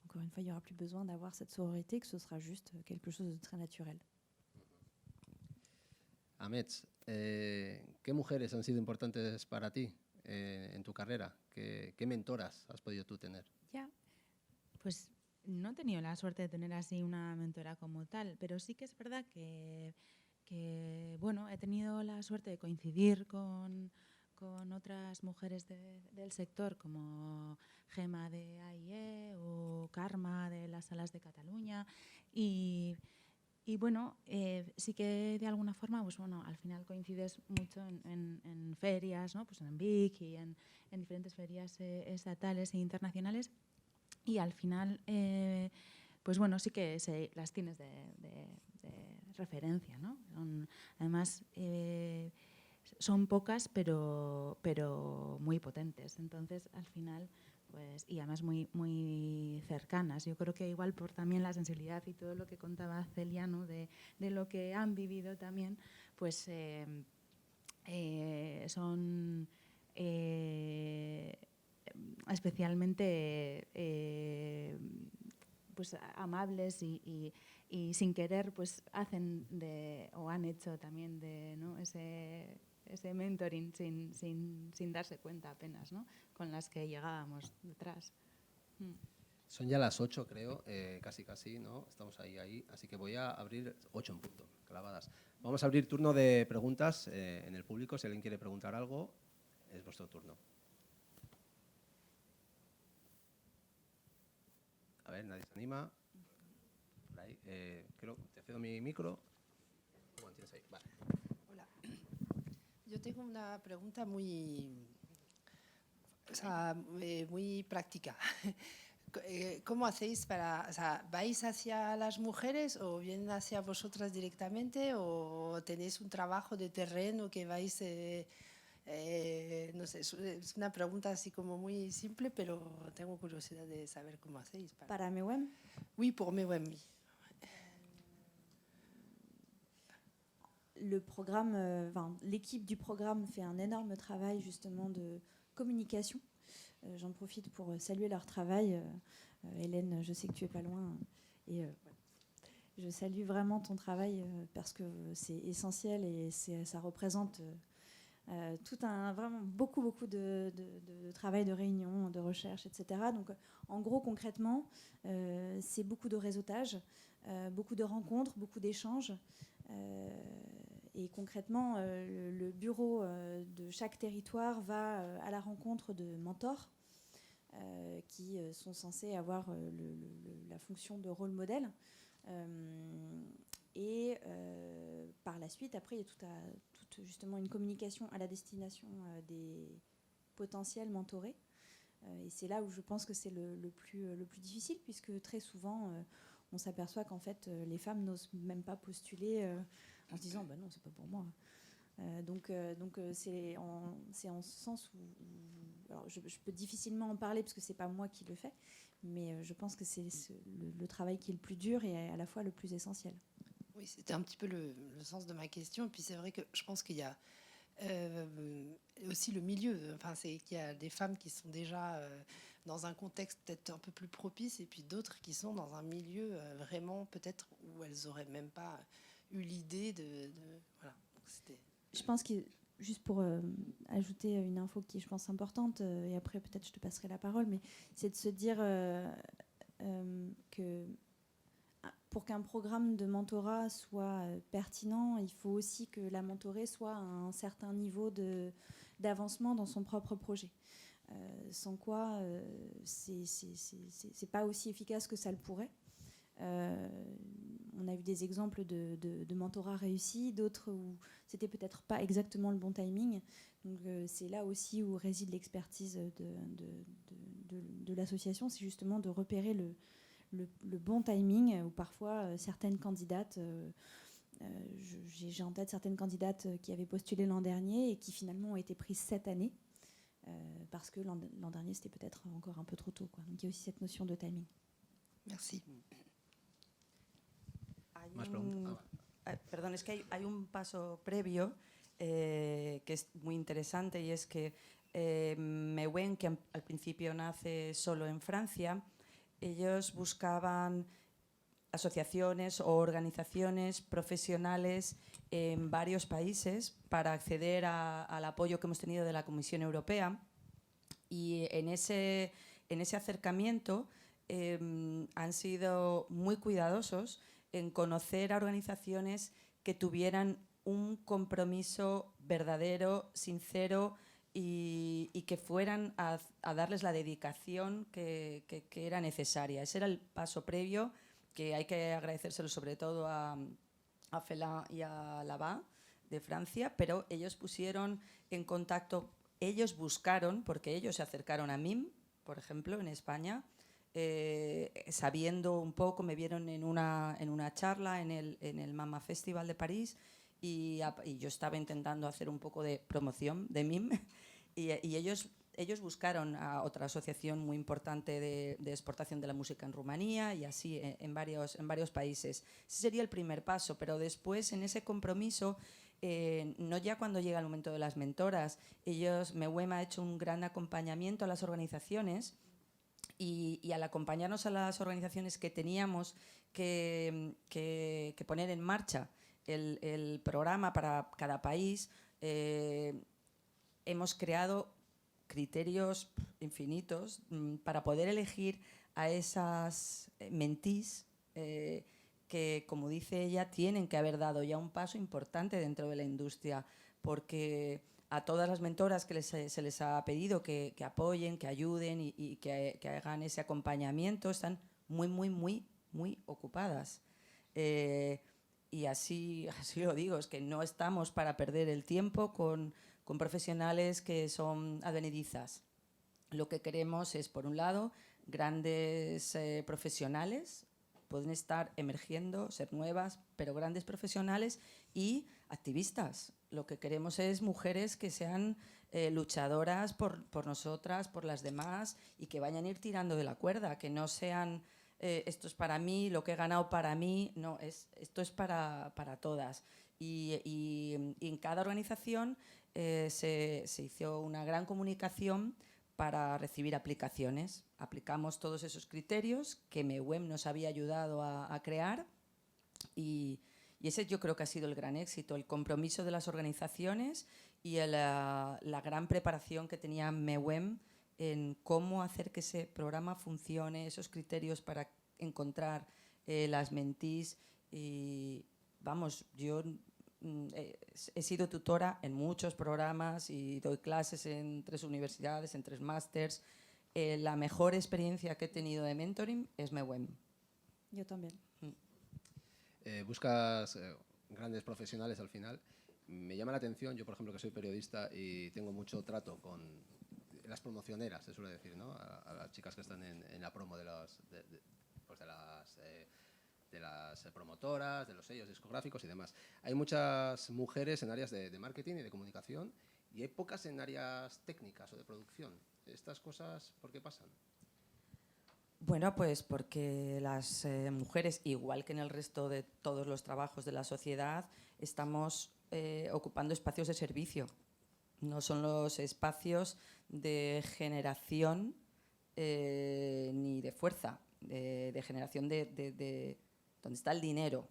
encore une fois, il n'y aura plus besoin d'avoir cette sororité, que ce sera juste quelque chose de très naturel. Amets, ¿qué mujeres han sido importantes para ti en tu carrera? ¿Qué mentoras has podido tú tener? Ya, pues no he tenido la suerte de tener así una mentora como tal, pero sí que es verdad que bueno, he tenido la suerte de coincidir con otras mujeres del sector, como Gema de AIE o Karma de las Salas de Cataluña, y bueno, sí que de alguna forma, pues bueno, al final coincides mucho en ferias, ¿no? Pues en VIC y en diferentes ferias estatales e internacionales, y al final, pues bueno, sí que las tienes de referencia, ¿no? Además, son pocas, pero muy potentes. Entonces, al final, pues, y además muy, muy cercanas. Yo creo que igual por también la sensibilidad y todo lo que contaba Celia, ¿no?, de lo que han vivido también, pues son especialmente pues amables, y sin querer pues hacen o han hecho también de, ¿no?, ese mentoring sin darse cuenta apenas, ¿no?, con las que llegábamos detrás. Son ya las 8, creo, casi, ¿no? Estamos ahí, así que voy a abrir 8 en punto, clavadas. Vamos a abrir turno de preguntas en el público. Si alguien quiere preguntar algo, es vuestro turno. A ver, nadie se anima. Por ahí, creo, te cedo mi micro. mantienes ahí. Vale. Hola. Yo tengo una pregunta muy práctica. ¿Cómo hacéis para, o sea, vais hacia las mujeres o vienen hacia vosotras directamente o tenéis un trabajo de terreno que vais, no sé, es una pregunta así como muy simple, pero tengo curiosidad de saber cómo hacéis. Para MEWEM, Oui, pour MEWEM. le programme, l'équipe du programme fait un énorme travail justement de communication. J'en profite pour saluer leur travail. Hélène, je sais que tu es pas loin. Et voilà. Je salue vraiment ton travail parce que c'est essentiel et ça représente vraiment beaucoup de travail, de réunion, de recherche, etc. Donc en gros, concrètement, c'est beaucoup de réseautage, beaucoup de rencontres, beaucoup d'échanges. Et concrètement, le bureau de chaque territoire va à la rencontre de mentors qui sont censés avoir la fonction de rôle modèle. Et par la suite, après, il y a toute justement une communication à la destination des potentiels mentorés. Et c'est là où je pense que c'est le plus difficile, puisque très souvent, on s'aperçoit qu'en fait, les femmes n'osent même pas postuler en se disant bah non, c'est pas pour moi. Donc c'est en ce sens où alors je peux difficilement en parler parce que c'est pas moi qui le fais, mais je pense que c'est le travail qui est le plus dur et à la fois le plus essentiel. Oui, c'était un petit peu le sens de ma question. Et puis c'est vrai que je pense qu'il y a aussi le milieu. Enfin, c'est qu'il y a des femmes qui sont déjà dans un contexte peut-être un peu plus propice et puis d'autres qui sont dans un milieu vraiment peut-être où elles n'auraient même pas eu l'idée de voilà. Donc, je pense que, juste pour ajouter une info qui je pense importante, et après peut-être je te passerai la parole, mais c'est de se dire que pour qu'un programme de mentorat soit pertinent, il faut aussi que la mentorée soit à un certain niveau d'avancement dans son propre projet. Sans quoi, c'est pas aussi efficace que ça le pourrait. On a eu des exemples de mentorat réussis, d'autres où c'était peut-être pas exactement le bon timing. Donc c'est là aussi où réside l'expertise de l'association, c'est justement de repérer le bon timing, où parfois certaines candidates, j'ai en tête certaines candidates qui avaient postulé l'an dernier et qui finalement ont été prises cette année, parce que l'an dernier c'était peut-être encore un peu trop tôt, quoi. Donc il y a aussi cette notion de timing. Merci. Perdón, es que hay un paso previo que es muy interesante, y es que MEWEM, que al principio nace solo en Francia, ellos buscaban asociaciones o organizaciones profesionales en varios países para acceder al apoyo que hemos tenido de la Comisión Europea, y en ese acercamiento han sido muy cuidadosos en conocer a organizaciones que tuvieran un compromiso verdadero, sincero, y que fueran a darles la dedicación que era necesaria. Ese era el paso previo, que hay que agradecérselo sobre todo a Fela y a Lava de Francia, pero ellos pusieron en contacto, ellos buscaron, porque ellos se acercaron a MIM, por ejemplo, en España, sabiendo un poco, me vieron en una charla en el Mama Festival de París, y yo estaba intentando hacer un poco de promoción de MIM, y ellos buscaron a otra asociación muy importante de exportación de la música en Rumanía, y así en varios países. Ese sería el primer paso, pero después en ese compromiso, no ya cuando llega el momento de las mentoras, MEWEM ha hecho un gran acompañamiento a las organizaciones. Y al acompañarnos a las organizaciones que teníamos que poner en marcha el programa para cada país, hemos creado criterios infinitos para poder elegir a esas mentees que, como dice ella, tienen que haber dado ya un paso importante dentro de la industria, porque a todas las mentoras que se les ha pedido que apoyen, que ayuden y que hagan ese acompañamiento, están muy ocupadas. y así lo digo, es que no estamos para perder el tiempo con profesionales que son advenedizas. Lo que queremos es, por un lado, grandes profesionales, pueden estar emergiendo, ser nuevas, pero grandes profesionales y activistas. Lo que queremos es mujeres que sean luchadoras por nosotras, por las demás, y que vayan a ir tirando de la cuerda, que no sean esto es para mí, lo que he ganado para mí, no, esto es para todas. Y en cada organización se hizo una gran comunicación para recibir aplicaciones. Aplicamos todos esos criterios que MEWEM nos había ayudado a crear y ese yo creo que ha sido el gran éxito, el compromiso de las organizaciones y la gran preparación que tenía MEWEM en cómo hacer que ese programa funcione, esos criterios para encontrar las mentees. Y vamos, yo he sido tutora en muchos programas y doy clases en 3 universidades, en 3 másters. La mejor experiencia que he tenido de mentoring es MEWEM. Yo también. Buscas grandes profesionales al final. Me llama la atención, yo por ejemplo que soy periodista y tengo mucho trato con las promocioneras, se suele decir, ¿no? A las chicas que están en la promo de las promotoras, de los sellos discográficos y demás. Hay muchas mujeres en áreas de marketing y de comunicación y hay pocas en áreas técnicas o de producción. ¿Estas cosas por qué pasan? Bueno, pues porque las mujeres, igual que en el resto de todos los trabajos de la sociedad, estamos ocupando espacios de servicio. No son los espacios de generación ni de fuerza, de generación de ¿dónde está el dinero?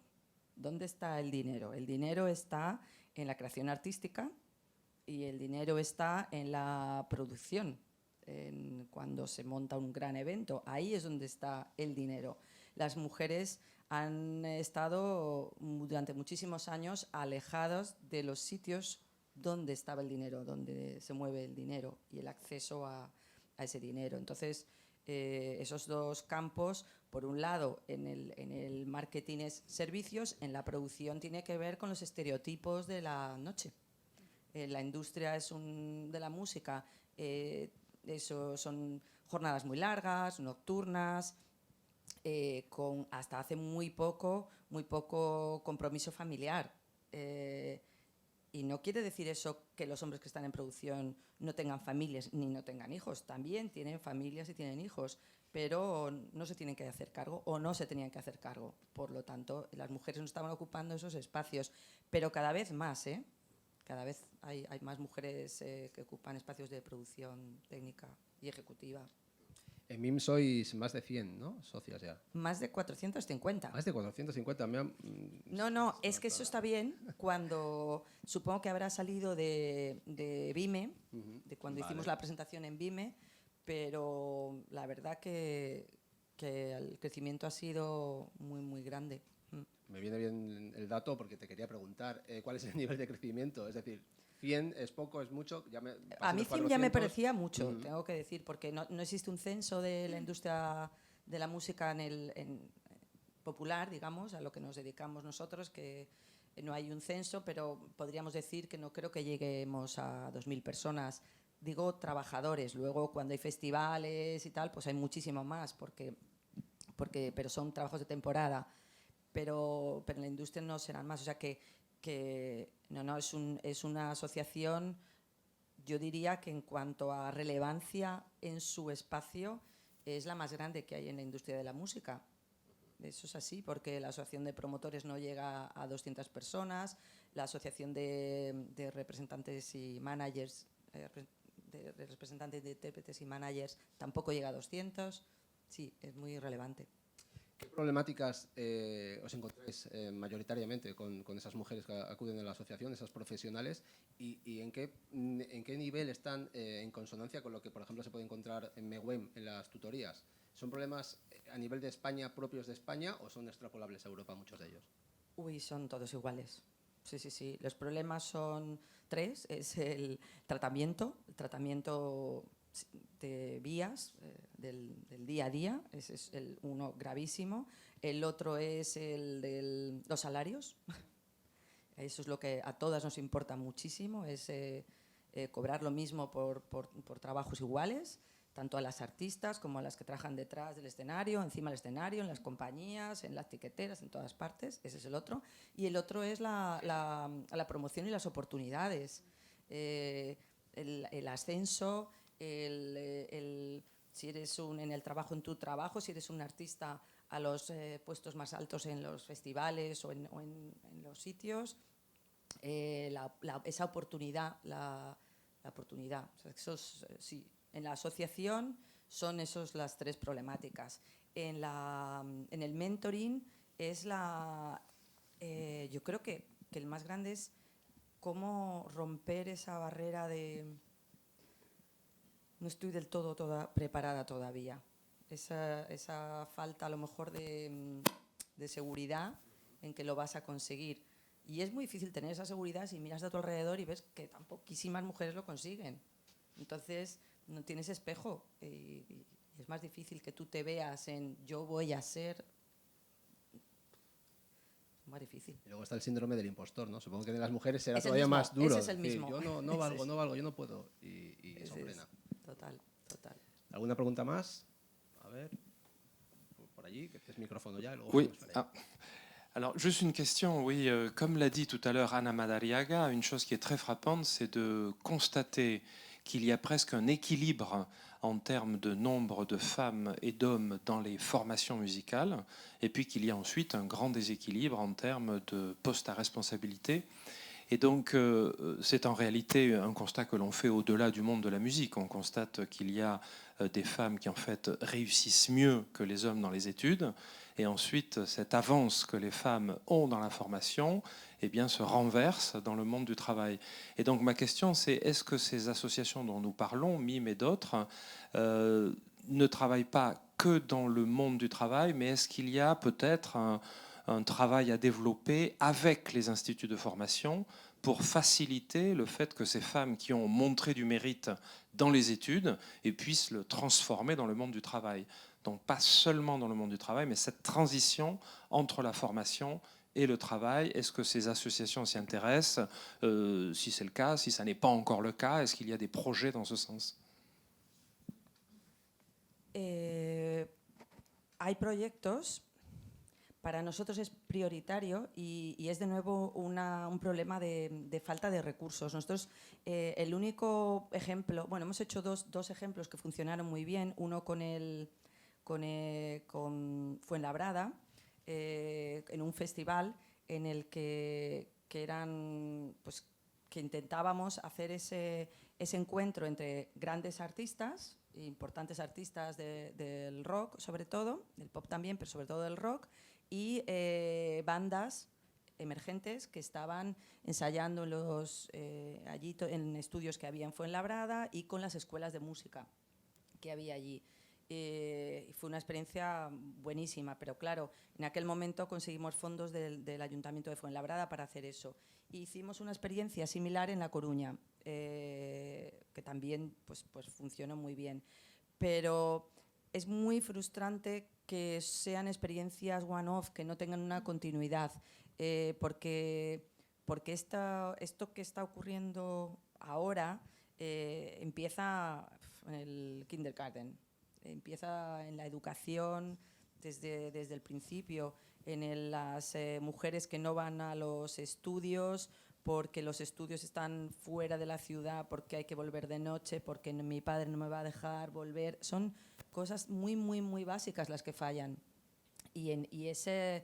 ¿Dónde está el dinero? El dinero está en la creación artística y el dinero está en la producción. Cuando se monta un gran evento, ahí es donde está el dinero. Las mujeres han estado durante muchísimos años alejadas de los sitios donde estaba el dinero, donde se mueve el dinero y el acceso a ese dinero. Entonces, esos dos campos, por un lado, en el marketing es servicios, en la producción tiene que ver con los estereotipos de la noche. La industria de la música, eso son jornadas muy largas, nocturnas, con hasta hace muy poco compromiso familiar. Y no quiere decir eso que los hombres que están en producción no tengan familias ni no tengan hijos. También tienen familias y tienen hijos, pero no se tienen que hacer cargo o no se tenían que hacer cargo. Por lo tanto, las mujeres no estaban ocupando esos espacios, pero cada vez más, cada vez hay más mujeres que ocupan espacios de producción técnica y ejecutiva. En MIM sois más de 100, ¿no? Socias ya. Más de 450. Más de 450. No, es que eso está bien cuando supongo que habrá salido de Vime, de cuando hicimos la presentación en Vime, pero la verdad que el crecimiento ha sido muy, muy grande. Me viene bien el dato porque te quería preguntar cuál es el nivel de crecimiento. Es decir, 100 es poco, es mucho. A mí 100 ya me parecía mucho, tengo que decir, porque no existe un censo de la industria de la música popular, digamos, a lo que nos dedicamos nosotros, que no hay un censo, pero podríamos decir que no creo que lleguemos a 2.000 personas. Digo trabajadores, luego cuando hay festivales y tal, pues hay muchísimo más, pero son trabajos de temporada. Pero en la industria no serán más, o sea que no es una asociación, yo diría que en cuanto a relevancia en su espacio es la más grande que hay en la industria de la música. Eso es así, porque la asociación de promotores no llega a 200 personas, la asociación de representantes y managers, de representantes de intérpretes y managers tampoco llega a 200. Sí, es muy relevante. ¿Qué problemáticas os encontráis mayoritariamente con esas mujeres que acuden a la asociación, esas profesionales, y en qué nivel están en consonancia con lo que, por ejemplo, se puede encontrar en MEWEM, en las tutorías? ¿Son problemas a nivel de España, propios de España, o son extrapolables a Europa, muchos de ellos? Son todos iguales. Sí. Los problemas son 3. Es el tratamiento de vías del día a día, ese es el uno gravísimo. El otro es el de los salarios. Eso es lo que a todas nos importa muchísimo, es cobrar lo mismo por trabajos iguales, tanto a las artistas como a las que trabajan detrás del escenario, encima del escenario, en las compañías, en las tiqueteras, en todas partes. Ese es el otro. Y el otro es la promoción y las oportunidades, el ascenso, si eres en el trabajo, en tu trabajo, si eres un artista, a los puestos más altos en los festivales o en los sitios, esa oportunidad, la oportunidad. O sea, sí, en la asociación son las tres problemáticas. En el mentoring es yo creo que el más grande es cómo romper esa barrera de no estoy del todo preparada todavía. Esa falta a lo mejor de seguridad en que lo vas a conseguir. Y es muy difícil tener esa seguridad si miras a tu alrededor y ves que tan poquísimas mujeres lo consiguen. Entonces no tienes espejo y es más difícil que tú te veas en yo voy a ser. Es más difícil. Y luego está el síndrome del impostor, ¿no? Supongo que en las mujeres será Es el todavía mismo, más duro. ese es el mismo. Yo no valgo, yo no puedo. Y eso frena. Total. ¿Alguna pregunta más? A ver, por allí, que es micrófono ya. Y luego Oui. vamos para allá. Alors, juste une question, oui, comme l'a dit tout à l'heure Ana Madariaga, une chose qui est très frappante, c'est de constater qu'il y a presque un équilibre en termes de nombre de femmes et d'hommes dans les formations musicales, et puis qu'il y a ensuite un grand déséquilibre en termes de postes à responsabilité. Et donc, c'est en réalité un constat que l'on fait au-delà du monde de la musique. On constate qu'il y a des femmes qui, en fait, réussissent mieux que les hommes dans les études. Et ensuite, cette avance que les femmes ont dans la formation, eh bien, se renverse dans le monde du travail. Et donc, ma question, c'est est-ce que ces associations dont nous parlons, MIM et d'autres, ne travaillent pas que dans le monde du travail, mais est-ce qu'il y a peut-être un travail à développer avec les instituts de formation pour faciliter le fait que ces femmes qui ont montré du mérite dans les études puissent le transformer dans le monde du travail. Donc pas seulement dans le monde du travail, mais cette transition entre la formation et le travail. Est-ce que ces associations s'y intéressent? Si c'est le cas, si ça n'est pas encore le cas, est-ce qu'il y a des projets dans ce sens? Hay proyectos. Para nosotros es prioritario y es de nuevo un problema de falta de recursos. Nosotros, el único ejemplo, bueno, hemos hecho dos ejemplos que funcionaron muy bien, uno con Fuenlabrada, en un festival en el que eran, pues, que intentábamos hacer ese encuentro entre grandes artistas, importantes artistas del rock sobre todo, del pop también, pero sobre todo del rock, y bandas emergentes que estaban ensayando allí en estudios que había en Fuenlabrada y con las escuelas de música que había allí. Fue una experiencia buenísima, pero claro, en aquel momento conseguimos fondos del Ayuntamiento de Fuenlabrada para hacer eso. Hicimos una experiencia similar en La Coruña, que también pues funcionó muy bien. Pero es muy frustrante que sean experiencias one-off, que no tengan una continuidad, porque esto que está ocurriendo ahora empieza en el kindergarten, empieza en la educación desde el principio, en las mujeres que no van a los estudios porque los estudios están fuera de la ciudad, porque hay que volver de noche, porque mi padre no me va a dejar volver. Son cosas muy, muy, muy básicas las que fallan. Y esa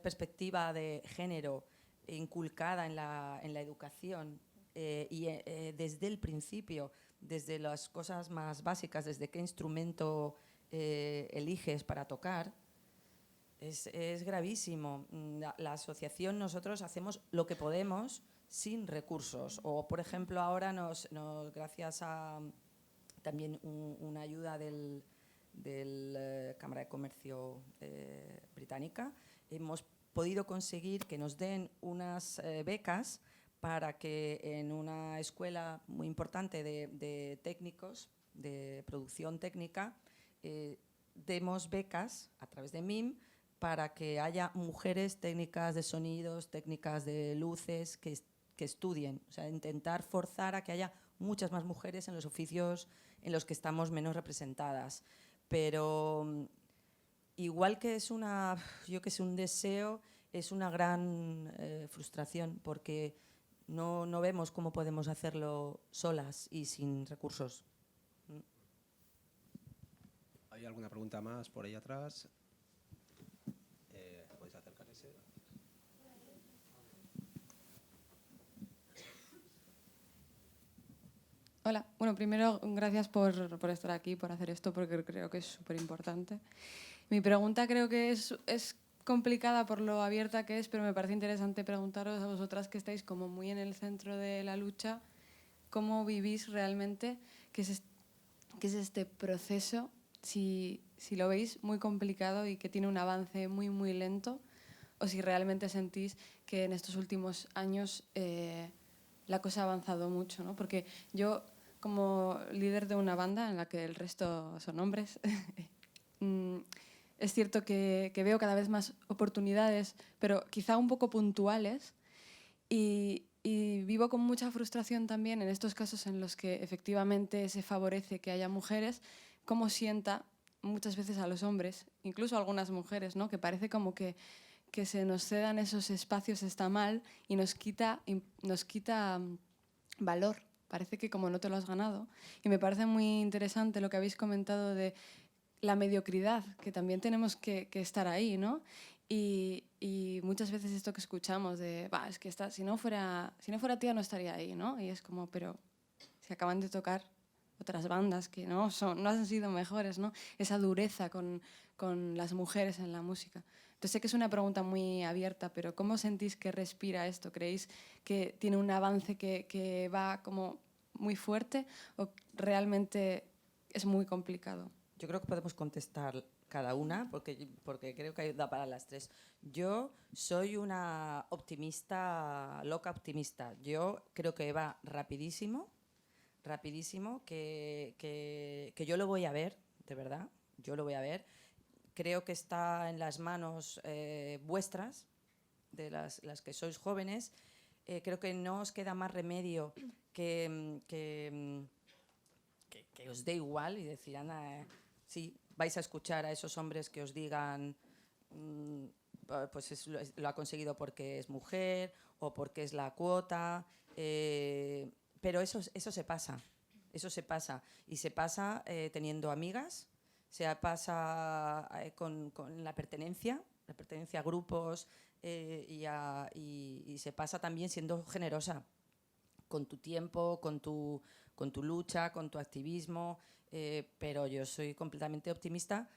perspectiva de género inculcada en la educación desde el principio, desde las cosas más básicas, desde qué instrumento eliges para tocar, es gravísimo. La asociación, nosotros hacemos lo que podemos sin recursos. O, por ejemplo, ahora gracias a también una ayuda del Cámara de Comercio británica, hemos podido conseguir que nos den unas becas para que en una escuela muy importante de técnicos, de producción técnica, demos becas a través de MIM para que haya mujeres técnicas de sonidos, técnicas de luces, que estudien. O sea, intentar forzar a que haya muchas más mujeres en los oficios en los que estamos menos representadas. Pero igual que es un deseo, es una gran frustración, porque no vemos cómo podemos hacerlo solas y sin recursos. ¿Hay alguna pregunta más por ahí atrás? ¿Podéis acercar ese? Hola, bueno, primero gracias por estar aquí, por hacer esto, porque creo que es súper importante. Mi pregunta creo que es complicada por lo abierta que es, pero me parece interesante preguntaros a vosotras que estáis como muy en el centro de la lucha, ¿cómo vivís realmente? ¿Qué es este proceso? Si lo veis muy complicado y que tiene un avance muy, muy lento, o si realmente sentís que en estos últimos años la cosa ha avanzado mucho, ¿no? Porque yo, como líder de una banda en la que el resto son hombres, es cierto que veo cada vez más oportunidades, pero quizá un poco puntuales, y vivo con mucha frustración también en estos casos en los que efectivamente se favorece que haya mujeres, cómo sienta muchas veces a los hombres, incluso a algunas mujeres, ¿no? Que parece como que se nos cedan esos espacios está mal y nos quita valor. Parece que como no te lo has ganado. Y me parece muy interesante lo que habéis comentado de la mediocridad, que también tenemos que estar ahí, ¿no? Y muchas veces esto que escuchamos de, es que si no fuera tía no estaría ahí, ¿no? Y es como, pero se acaban de tocar otras bandas que no han sido mejores, ¿no? Esa dureza con las mujeres en la música. Entonces sé que es una pregunta muy abierta, pero ¿cómo sentís que respira esto? ¿Creéis que tiene un avance que va como muy fuerte o realmente es muy complicado? Yo creo que podemos contestar cada una, porque creo que da para las tres. Yo soy una optimista, loca optimista. Yo creo que va rapidísimo, que yo lo voy a ver, de verdad, yo lo voy a ver. Creo que está en las manos vuestras, de las que sois jóvenes. Creo que no os queda más remedio que os dé igual y decir, Ana, sí, vais a escuchar a esos hombres que os digan pues lo ha conseguido porque es mujer o porque es la cuota, pero eso se pasa, y se pasa teniendo amigas, se pasa con la pertenencia a grupos, y se pasa también siendo generosa con tu tiempo, con tu lucha, con tu activismo, pero yo soy completamente optimista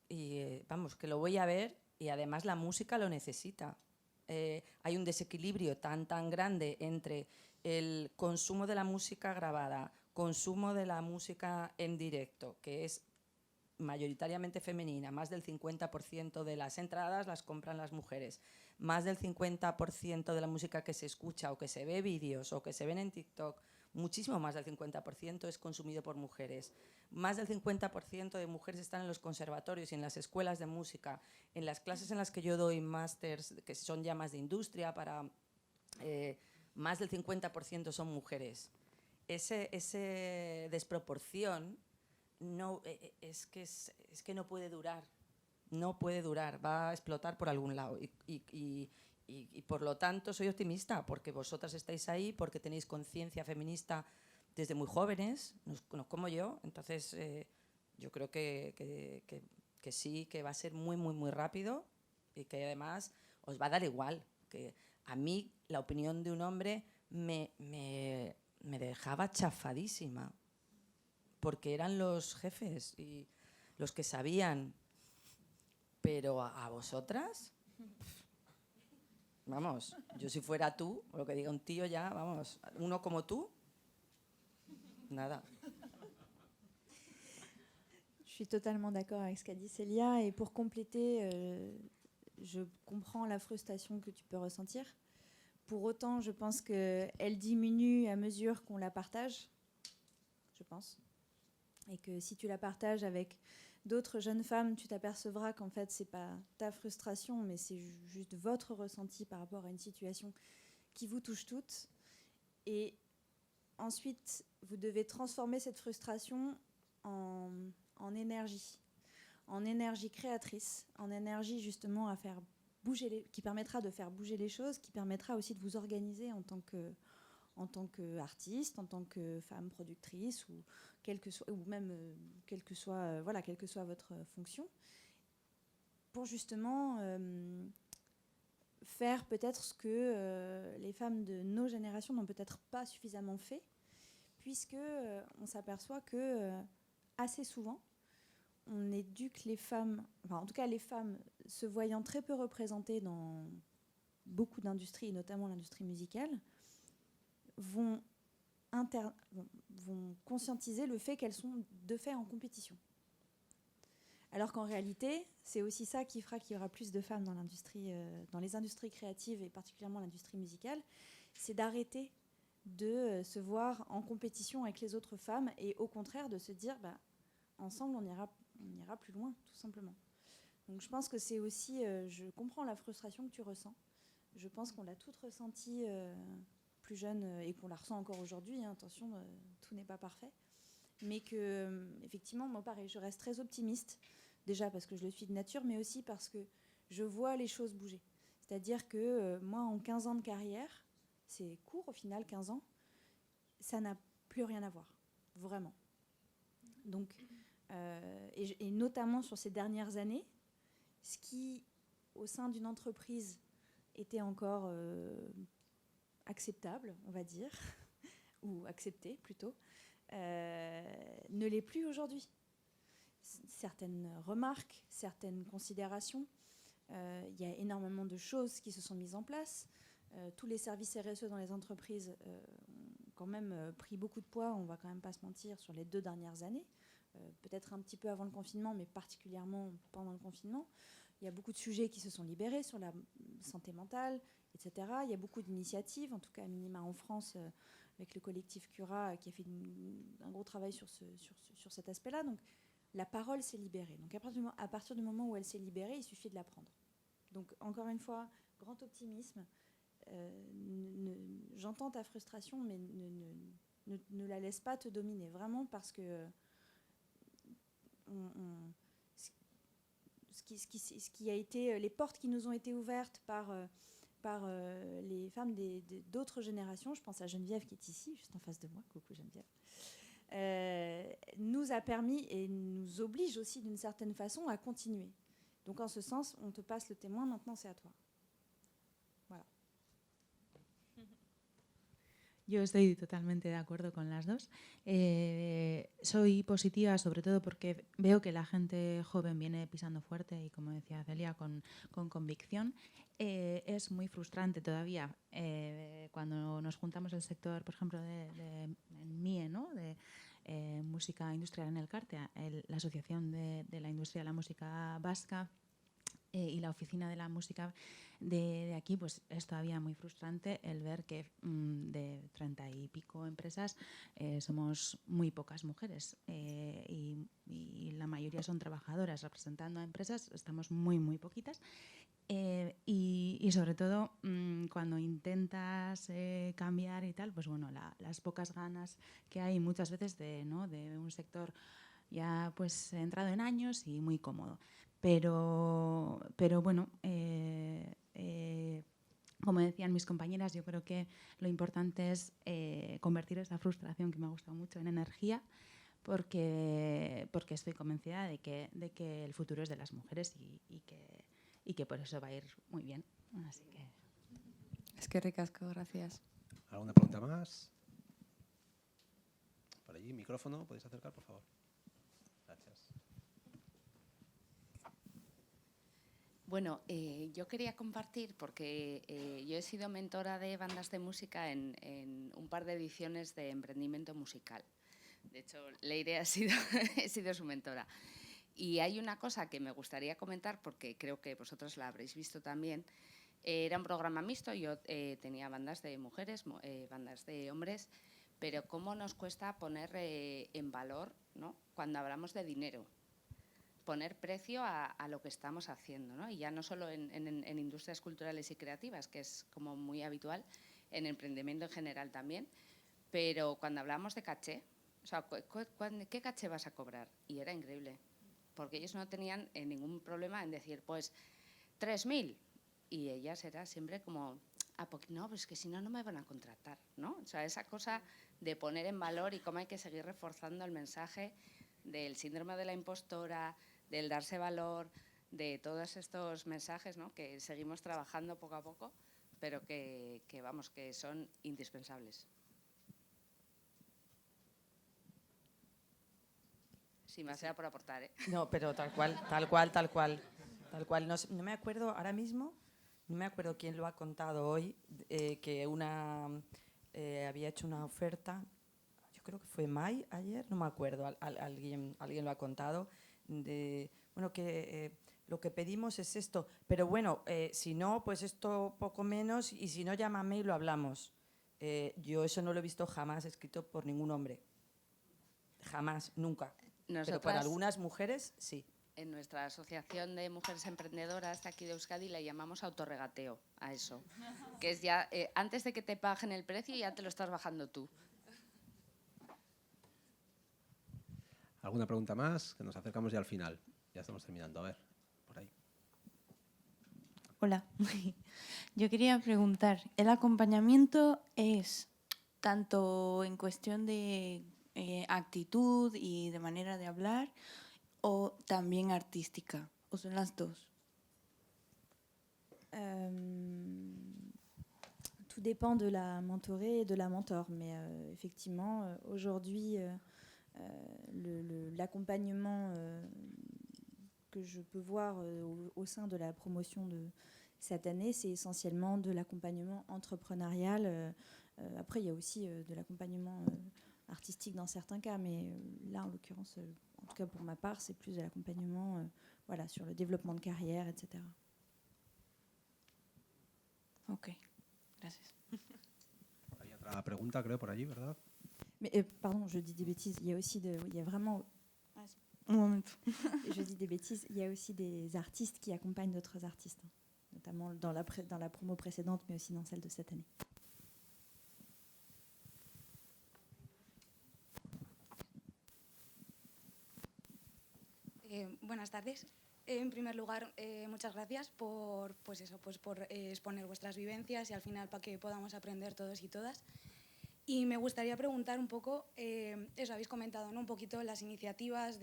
y vamos, que lo voy a ver, y además la música lo necesita. Hay un desequilibrio tan grande entre el consumo de la música grabada, consumo de la música en directo, que es mayoritariamente femenina, más del 50% de las entradas las compran las mujeres, más del 50% de la música que se escucha o que se ve vídeos o que se ven en TikTok, muchísimo más del 50% es consumido por mujeres. Más del 50% de mujeres están en los conservatorios y en las escuelas de música, en las clases en las que yo doy másters, que son ya más de industria, más del 50% son mujeres. Ese desproporción es que no puede durar, va a explotar por algún lado, y por lo tanto soy optimista, porque vosotras estáis ahí, porque tenéis conciencia feminista desde muy jóvenes, no como yo, entonces yo creo que sí, que va a ser muy, muy, muy rápido, y que además os va a dar igual, que a mí la opinión de un hombre me dejaba chafadísima, porque eran los jefes y los que sabían, pero a vosotras, vamos, yo si fuera tú, o lo que diga un tío ya, vamos, uno como tú, nada. Je suis totalement d'accord avec ce qu'a dit Célia, et pour compléter, je comprends la frustration que tu peux ressentir. Pour autant, je pense qu'elle diminue à mesure qu'on la partage, je pense. Et que si tu la partages avec d'autres jeunes femmes, tu t'apercevras qu'en fait, c'est pas ta frustration, mais c'est juste votre ressenti par rapport à une situation qui vous touche toutes. Et ensuite, vous devez transformer cette frustration en énergie créatrice, en énergie justement à faire bouger qui permettra de faire bouger les choses, qui permettra aussi de vous organiser en tant qu'artiste, en tant que femme productrice, ou quelle que soit votre fonction, pour justement faire peut-être ce que les femmes de nos générations n'ont peut-être pas suffisamment fait, puisque on s'aperçoit que assez souvent, on éduque les femmes, enfin en tout cas les femmes se voyant très peu représentées dans beaucoup d'industries, notamment l'industrie musicale, vont conscientiser le fait qu'elles sont de fait en compétition. Alors qu'en réalité, c'est aussi ça qui fera qu'il y aura plus de femmes dans l'industrie, dans les industries créatives et particulièrement l'industrie musicale, c'est d'arrêter de se voir en compétition avec les autres femmes et au contraire de se dire ensemble on ira plus loin, tout simplement. Donc je pense que c'est aussi, je comprends la frustration que tu ressens. Je pense qu'on l'a toutes ressentie plus jeune et qu'on la ressent encore aujourd'hui. Hein, attention, tout n'est pas parfait. Mais que, effectivement, moi pareil, je reste très optimiste. Déjà parce que je le suis de nature, mais aussi parce que je vois les choses bouger. C'est-à-dire que moi, en 15 ans de carrière, c'est court au final, 15 ans, ça n'a plus rien à voir, vraiment. Donc, et notamment sur ces dernières années, ce qui, au sein d'une entreprise, était encore acceptable, on va dire, ou accepté plutôt, ne l'est plus aujourd'hui. Certaines remarques, certaines considérations, il y a énormément de choses qui se sont mises en place. Tous les services RSE dans les entreprises ont quand même pris beaucoup de poids, on ne va quand même pas se mentir, sur les 2 dernières années. Peut-être un petit peu avant le confinement, mais particulièrement pendant le confinement. Il y a beaucoup de sujets qui se sont libérés sur la santé mentale, etc. Il y a beaucoup d'initiatives, en tout cas à minima en France, avec le collectif Cura, qui a fait un gros travail sur cet aspect-là. Donc la parole s'est libérée. Donc à partir du moment où elle s'est libérée, il suffit de la prendre. Donc encore une fois, grand optimisme. J'entends ta frustration, mais ne la laisse pas te dominer, vraiment, parce que ce qui a été, les portes qui nous ont été ouvertes par les femmes d'autres générations, je pense à Geneviève qui est ici, juste en face de moi, coucou Geneviève, nous a permis et nous oblige aussi d'une certaine façon à continuer. Donc en ce sens, on te passe le témoin, maintenant c'est à toi. Voilà. Yo estoy totalmente de acuerdo con las dos. Soy positiva sobre todo porque veo que la gente joven viene pisando fuerte y, como decía Celia, con convicción. Es muy frustrante todavía cuando nos juntamos el sector, por ejemplo, de MIE, ¿no? de música industrial en el CARTE, la Asociación de la Industria de la Música Vasca, y la oficina de la música de aquí, pues es todavía muy frustrante el ver que de 30 y pico empresas somos muy pocas mujeres y la mayoría son trabajadoras. Representando a empresas estamos muy poquitas y sobre todo cuando intentas cambiar y tal, pues bueno, las pocas ganas que hay muchas veces de un sector ya pues entrado en años y muy cómodo. Pero bueno, como decían mis compañeras, yo creo que lo importante es convertir esa frustración, que me ha gustado mucho, en energía, porque estoy convencida de que el futuro es de las mujeres y que por eso va a ir muy bien. Así que... Es que ricasco, gracias. ¿Alguna pregunta más? Por allí, micrófono, ¿podéis acercar, por favor? Gracias. Bueno, yo quería compartir, porque yo he sido mentora de bandas de música en un par de ediciones de emprendimiento musical. De hecho, Leire he sido su mentora. Y hay una cosa que me gustaría comentar, porque creo que vosotros la habréis visto también. Era un programa mixto, yo tenía bandas de mujeres, bandas de hombres, pero cómo nos cuesta poner en valor, ¿no?, cuando hablamos de dinero. poner precio a lo que estamos haciendo, ¿no? Y ya no solo en industrias culturales y creativas, que es como muy habitual, en emprendimiento en general también, pero cuando hablamos de caché, o sea, ¿qué caché vas a cobrar? Y era increíble, porque ellos no tenían ningún problema en decir, pues, 3.000, y ellas era siempre como, no, pues que si no, no me van a contratar, ¿no? O sea, esa cosa de poner en valor y cómo hay que seguir reforzando el mensaje del síndrome de la impostora, del darse valor, de todos estos mensajes, ¿no? Que seguimos trabajando poco a poco, pero que vamos, que son indispensables. Sí, más sea por aportar, ¿eh? No, pero tal cual. No me acuerdo ahora mismo, no me acuerdo quién lo ha contado hoy, que había hecho una oferta, yo creo que fue Mai ayer, no me acuerdo, alguien lo ha contado, bueno, que lo que pedimos es esto, pero bueno, si no, pues esto poco menos, y si no, llámame y lo hablamos. Yo eso no lo he visto jamás escrito por ningún hombre. Jamás, nunca. Pero para algunas mujeres, sí. En nuestra asociación de mujeres emprendedoras de aquí de Euskadi le llamamos autorregateo a eso, que es ya antes de que te paguen el precio ya te lo estás bajando tú. ¿Alguna pregunta más? Que nos acercamos ya al final. Ya estamos terminando. A ver, por ahí. Hola. Yo quería preguntar, ¿el acompañamiento es tanto en cuestión de actitud y de manera de hablar o también artística? ¿O son las dos? Tout dépend de la mentorée et de la mentor, mais effectivement, aujourd'hui, l'accompagnement que je peux voir au sein de la promotion de cette année, c'est essentiellement de l'accompagnement entrepreneurial. Après, il y a aussi de l'accompagnement artistique dans certains cas, mais là, en l'occurrence, en tout cas pour ma part, c'est plus de l'accompagnement voilà, sur le développement de carrière, etc. Ok, gracias. Hay otra pregunta, creo, por allí, ¿verdad? Mais pardon, je dis des bêtises. Il y a aussi il y a vraiment. Un moment. Je dis des bêtises. Il y a aussi des artistes qui accompagnent d'autres artistes, hein, notamment dans la promo précédente, mais aussi dans celle de cette année. Buenas tardes. En primer lugar, muchas gracias por exponer vuestras vivencias y al final para que podamos aprender todos y todas. Y me gustaría preguntar un poco, eso habéis comentado, ¿no? Un poquito las iniciativas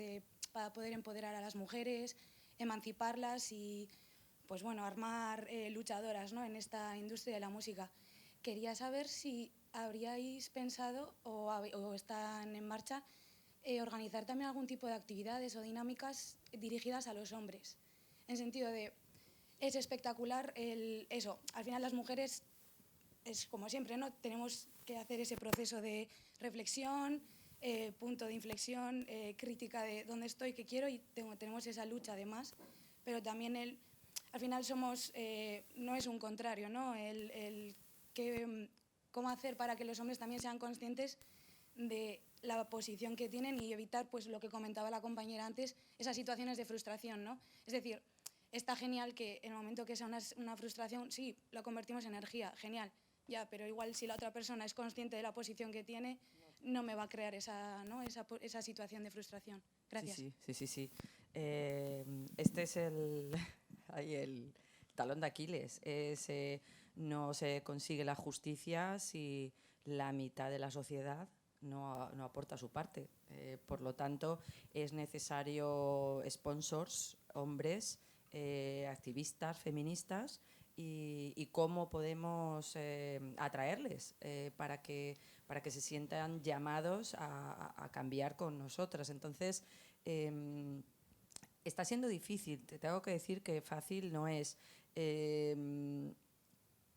para poder empoderar a las mujeres, emanciparlas y pues bueno, armar luchadoras, ¿no? En esta industria de la música. Quería saber si habríais pensado o están en marcha organizar también algún tipo de actividades o dinámicas dirigidas a los hombres. En sentido de, es espectacular eso. Al final las mujeres, es como siempre, ¿no? Tenemos que hacer ese proceso de reflexión, punto de inflexión, crítica de dónde estoy, qué quiero, y tenemos esa lucha además. Pero también al final somos, no es un contrario, ¿no? Cómo hacer para que los hombres también sean conscientes de la posición que tienen y evitar, pues lo que comentaba la compañera antes, esas situaciones de frustración, ¿no? Es decir, está genial que en el momento que sea una frustración, sí, lo convertimos en energía, genial, ya, pero igual si la otra persona es consciente de la posición que tiene, no me va a crear esa situación de frustración. Gracias. Sí. Este es el talón de Aquiles. No se consigue la justicia si la mitad de la sociedad no aporta su parte. Por lo tanto, es necesario sponsors, hombres, activistas, feministas, y cómo podemos atraerles para que se sientan llamados a cambiar con nosotras. Entonces, está siendo difícil. Te tengo que decir que fácil no es.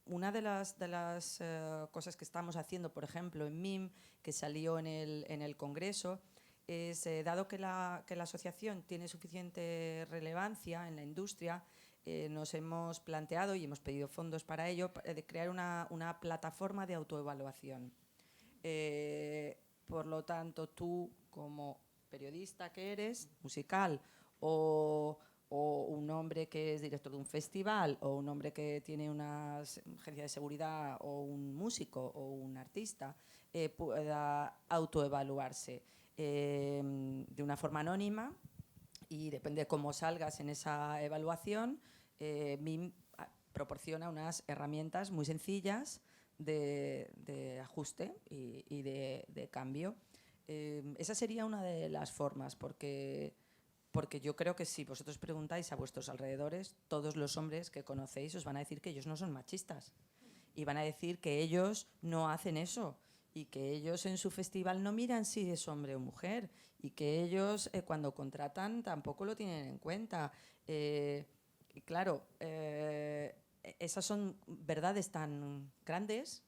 Una de las cosas que estamos haciendo, por ejemplo, en MIM, que salió en el Congreso, es, dado que la asociación tiene suficiente relevancia en la industria, nos hemos planteado y hemos pedido fondos para ello, de crear una plataforma de autoevaluación. Por lo tanto, tú, como periodista que eres, musical, o un hombre que es director de un festival, o un hombre que tiene una agencia de seguridad, o un músico, o un artista, pueda autoevaluarse de una forma anónima, y depende de cómo salgas en esa evaluación, MIM proporciona unas herramientas muy sencillas de ajuste y de cambio. Esa sería una de las formas, porque yo creo que si vosotros preguntáis a vuestros alrededores, todos los hombres que conocéis os van a decir que ellos no son machistas y van a decir que ellos no hacen eso y que ellos en su festival no miran si es hombre o mujer y que ellos cuando contratan tampoco lo tienen en cuenta. Y claro, esas son verdades tan grandes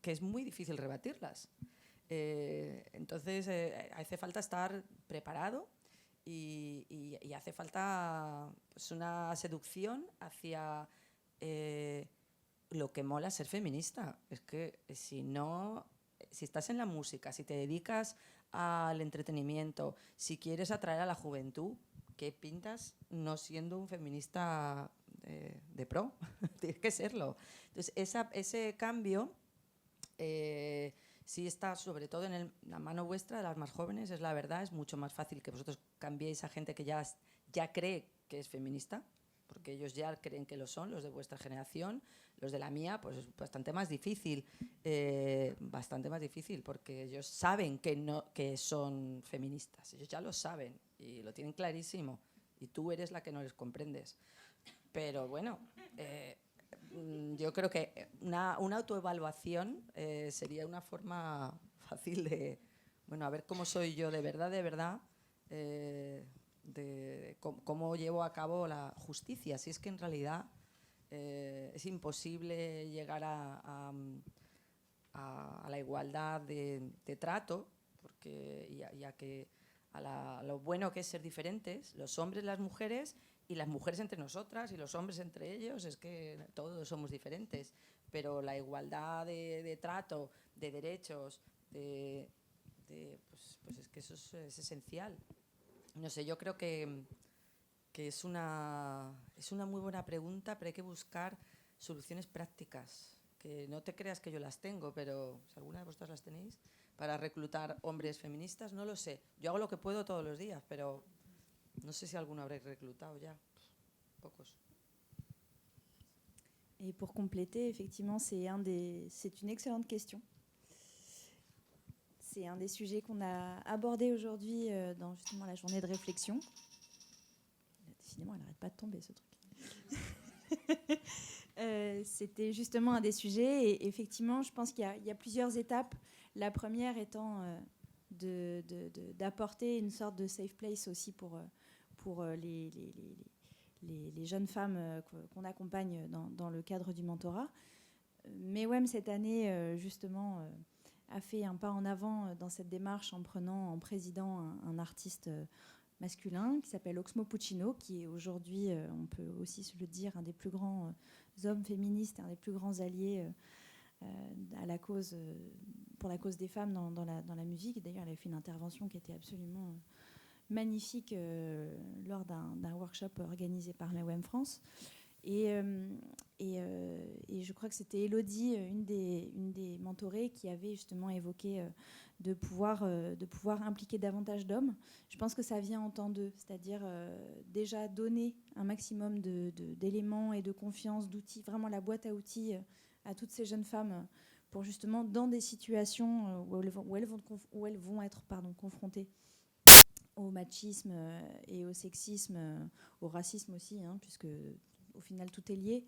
que es muy difícil rebatirlas. Entonces hace falta estar preparado y hace falta pues, una seducción hacia lo que mola ser feminista. Es que si estás en la música, si te dedicas al entretenimiento, si quieres atraer a la juventud, ¿qué pintas no siendo un feminista de pro? Tienes que serlo. Entonces, ese cambio sí está sobre todo en la mano vuestra, de las más jóvenes, es la verdad. Es mucho más fácil que vosotros cambiéis a gente que ya cree que es feminista, porque ellos ya creen que lo son, los de vuestra generación. Los de la mía, pues es bastante más difícil, porque ellos saben que son feministas, ellos ya lo saben y lo tienen clarísimo, y tú eres la que no les comprendes. Pero bueno, yo creo que una autoevaluación sería una forma fácil de, bueno, a ver cómo soy yo de verdad, de cómo llevo a cabo la justicia. Si es que en realidad es imposible llegar a la igualdad de trato, porque ya que a lo bueno que es ser diferentes, los hombres, las mujeres, y las mujeres entre nosotras y los hombres entre ellos, es que todos somos diferentes, pero la igualdad de trato, de derechos, pues es que eso es esencial. No sé, yo creo que es una muy buena pregunta, pero hay que buscar soluciones prácticas, que no te creas que yo las tengo, pero si alguna de vosotras las tenéis, para reclutar hombres feministas, no lo sé. Yo hago lo que puedo todos los días, pero no sé si alguno habréis reclutado ya. Pocos. Et pour compléter, effectivement, c'est une excellente question. C'est un des sujets qu'on a abordé aujourd'hui dans justement la journée de réflexion. Décidément, elle n'arrête pas de tomber, ce truc. C'était justement un des sujets. Et effectivement, je pense qu'il y a plusieurs étapes. La première étant d'apporter une sorte de safe place aussi pour les jeunes femmes qu'on accompagne dans le cadre du mentorat. MEWEM, cette année, justement, a fait un pas en avant dans cette démarche en prenant en président un artiste masculin qui s'appelle Oxmo Puccino, qui est aujourd'hui, on peut aussi se le dire, un des plus grands hommes féministes, un des plus grands alliés à la cause, pour la cause des femmes dans la musique. D'ailleurs, elle a fait une intervention qui était absolument magnifique lors d'un workshop organisé par MEWEM France. Et je crois que c'était Elodie, une des mentorées, qui avait justement évoqué de pouvoir impliquer davantage d'hommes. Je pense que ça vient en temps d'eux, c'est-à-dire déjà donner un maximum d'éléments et de confiance, d'outils, vraiment la boîte à outils à toutes ces jeunes femmes pour justement, dans des situations où elles vont être confrontées au machisme et au sexisme, au racisme aussi, puisque au final tout est lié,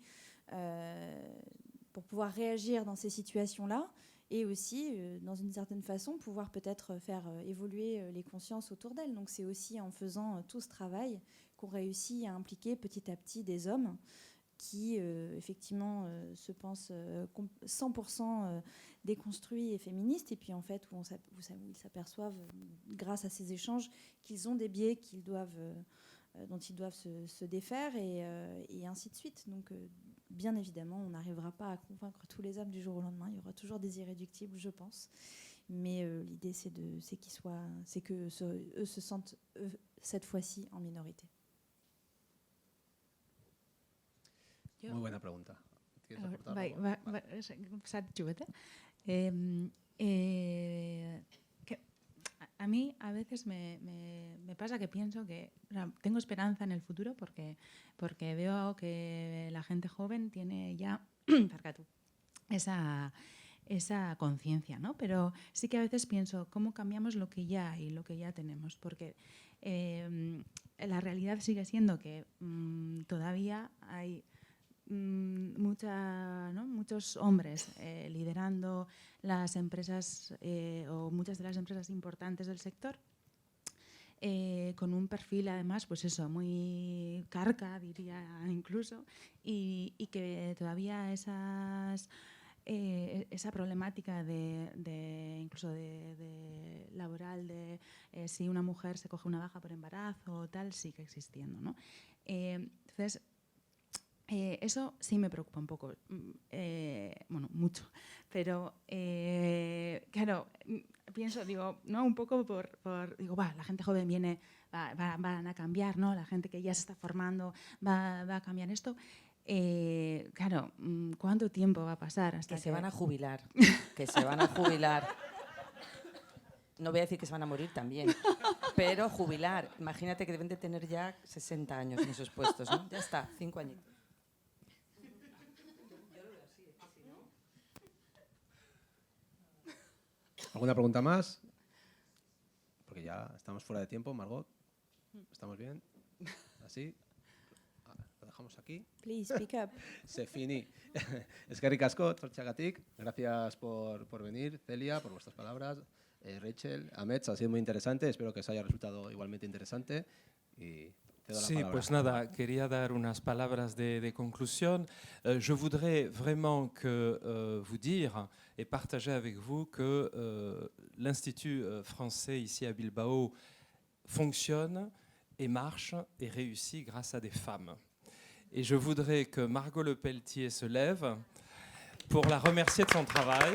pour pouvoir réagir dans ces situations-là et aussi, dans une certaine façon, pouvoir peut-être faire évoluer les consciences autour d'elles. Donc c'est aussi en faisant tout ce travail qu'on réussit à impliquer petit à petit des hommes qui, effectivement, se pensent 100% déconstruits et féministes, et puis en fait, où ils s'aperçoivent, grâce à ces échanges, qu'ils ont des biais dont ils doivent se défaire, et ainsi de suite. Donc, bien évidemment, on n'arrivera pas à convaincre tous les hommes du jour au lendemain. Il y aura toujours des irréductibles, je pense. Mais l'idée c'est que eux se sentent cette fois-ci en minorité. Muy buena pregunta. ¿Quieres aportar Bai, algo? sartu bete. Que a mí a veces me pasa que pienso que tengo esperanza en el futuro porque veo que la gente joven tiene ya esa conciencia, ¿no? Pero sí que a veces pienso cómo cambiamos lo que ya hay, lo que ya tenemos, porque la realidad sigue siendo que todavía hay muchos hombres liderando las empresas o muchas de las empresas importantes del sector, con un perfil además, pues eso, muy carca, diría incluso, y que todavía esa problemática incluso de laboral, de si una mujer se coge una baja por embarazo o tal, sigue existiendo, ¿no? Entonces, eso sí me preocupa un poco, bueno, mucho, pero claro, pienso, digo, ¿no? Un poco digo, la gente joven viene, van a cambiar, ¿no? La gente que ya se está formando va a cambiar esto. Claro, ¿cuánto tiempo va a pasar hasta que se van a jubilar? Que se van a jubilar. No voy a decir que se van a morir también, pero jubilar. Imagínate que deben de tener ya 60 años en esos puestos, ¿no? Ya está, 5 añitos. ¿Alguna pregunta más? Porque ya estamos fuera de tiempo, Margot. ¿Estamos bien? ¿Así? Lo dejamos aquí. Please, speak up. Se finí. Eskerrik asko, Tortxagatik. Gracias por venir, Celia, por vuestras palabras. Rachel, Amets, ha sido muy interesante. Espero que os haya resultado igualmente interesante. Y te doy la Sí, palabra. pues nada, quería dar unas palabras de conclusión. Je voudrais vraiment vous dire et partager avec vous que l'Institut français ici à Bilbao fonctionne et marche et réussit grâce à des femmes. Et je voudrais que Margot Lepelletier se lève pour la remercier de son travail.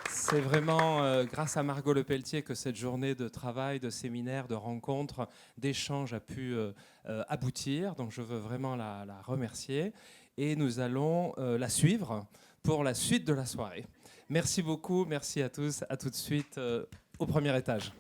C'est vraiment grâce à Margot Lepelletier que cette journée de travail, de séminaire, de rencontre, d'échange a pu aboutir. Donc je veux vraiment la remercier. Et nous allons la suivre pour la suite de la soirée. Merci beaucoup, merci à tous. À tout de suite au premier étage.